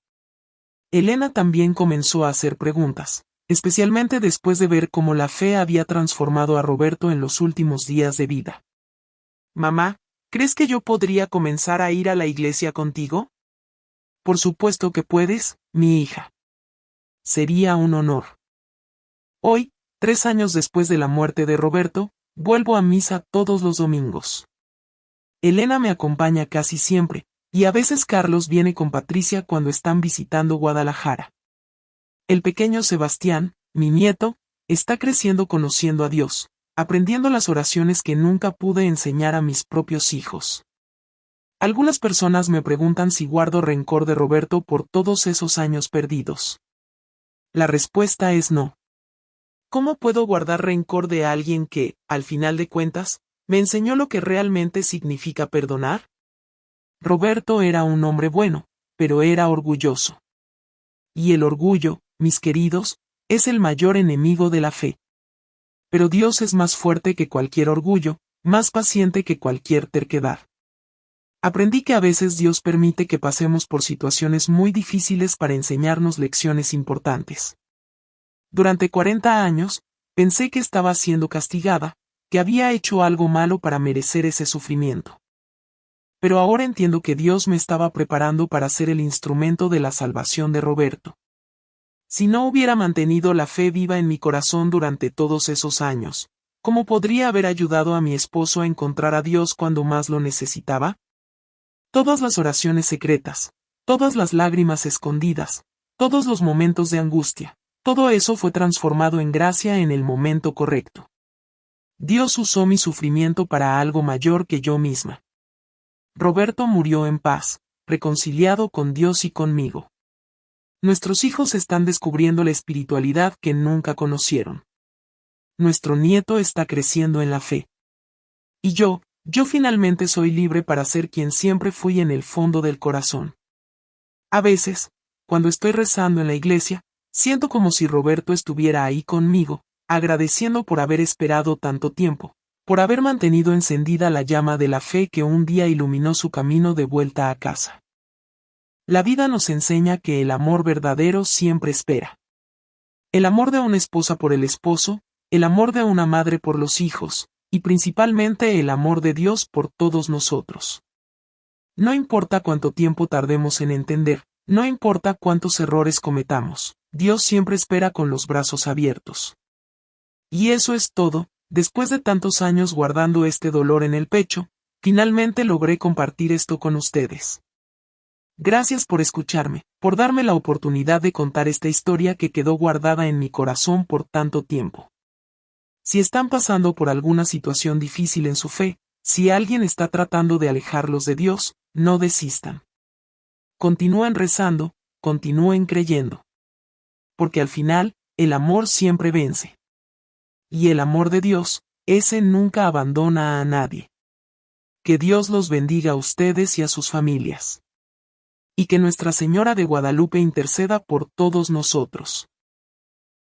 Elena también comenzó a hacer preguntas, especialmente después de ver cómo la fe había transformado a Roberto en los últimos días de vida. Mamá, ¿crees que yo podría comenzar a ir a la iglesia contigo? Por supuesto que puedes, mi hija. Sería un honor. Hoy, 3 años después de la muerte de Roberto, vuelvo a misa todos los domingos. Elena me acompaña casi siempre, y a veces Carlos viene con Patricia cuando están visitando Guadalajara. El pequeño Sebastián, mi nieto, está creciendo conociendo a Dios, aprendiendo las oraciones que nunca pude enseñar a mis propios hijos. Algunas personas me preguntan si guardo rencor de Roberto por todos esos años perdidos. La respuesta es no. ¿Cómo puedo guardar rencor de alguien que, al final de cuentas, me enseñó lo que realmente significa perdonar? Roberto era un hombre bueno, pero era orgulloso. Y el orgullo, mis queridos, es el mayor enemigo de la fe. Pero Dios es más fuerte que cualquier orgullo, más paciente que cualquier terquedad. Aprendí que a veces Dios permite que pasemos por situaciones muy difíciles para enseñarnos lecciones importantes. Durante 40 años, pensé que estaba siendo castigada, que había hecho algo malo para merecer ese sufrimiento. Pero ahora entiendo que Dios me estaba preparando para ser el instrumento de la salvación de Roberto. Si no hubiera mantenido la fe viva en mi corazón durante todos esos años, ¿cómo podría haber ayudado a mi esposo a encontrar a Dios cuando más lo necesitaba? Todas las oraciones secretas, todas las lágrimas escondidas, todos los momentos de angustia, todo eso fue transformado en gracia en el momento correcto. Dios usó mi sufrimiento para algo mayor que yo misma. Roberto murió en paz, reconciliado con Dios y conmigo. Nuestros hijos están descubriendo la espiritualidad que nunca conocieron. Nuestro nieto está creciendo en la fe. Y yo, Yo finalmente soy libre para ser quien siempre fui en el fondo del corazón. A veces, cuando estoy rezando en la iglesia, siento como si Roberto estuviera ahí conmigo, agradeciendo por haber esperado tanto tiempo, por haber mantenido encendida la llama de la fe que un día iluminó su camino de vuelta a casa. La vida nos enseña que el amor verdadero siempre espera. El amor de una esposa por el esposo, el amor de una madre por los hijos, y principalmente el amor de Dios por todos nosotros. No importa cuánto tiempo tardemos en entender, no importa cuántos errores cometamos, Dios siempre espera con los brazos abiertos. Y eso es todo. Después de tantos años guardando este dolor en el pecho, finalmente logré compartir esto con ustedes. Gracias por escucharme, por darme la oportunidad de contar esta historia que quedó guardada en mi corazón por tanto tiempo. Si están pasando por alguna situación difícil en su fe, si alguien está tratando de alejarlos de Dios, no desistan. Continúen rezando, continúen creyendo. Porque al final, el amor siempre vence. Y el amor de Dios, ese nunca abandona a nadie. Que Dios los bendiga a ustedes y a sus familias. Y que Nuestra Señora de Guadalupe interceda por todos nosotros.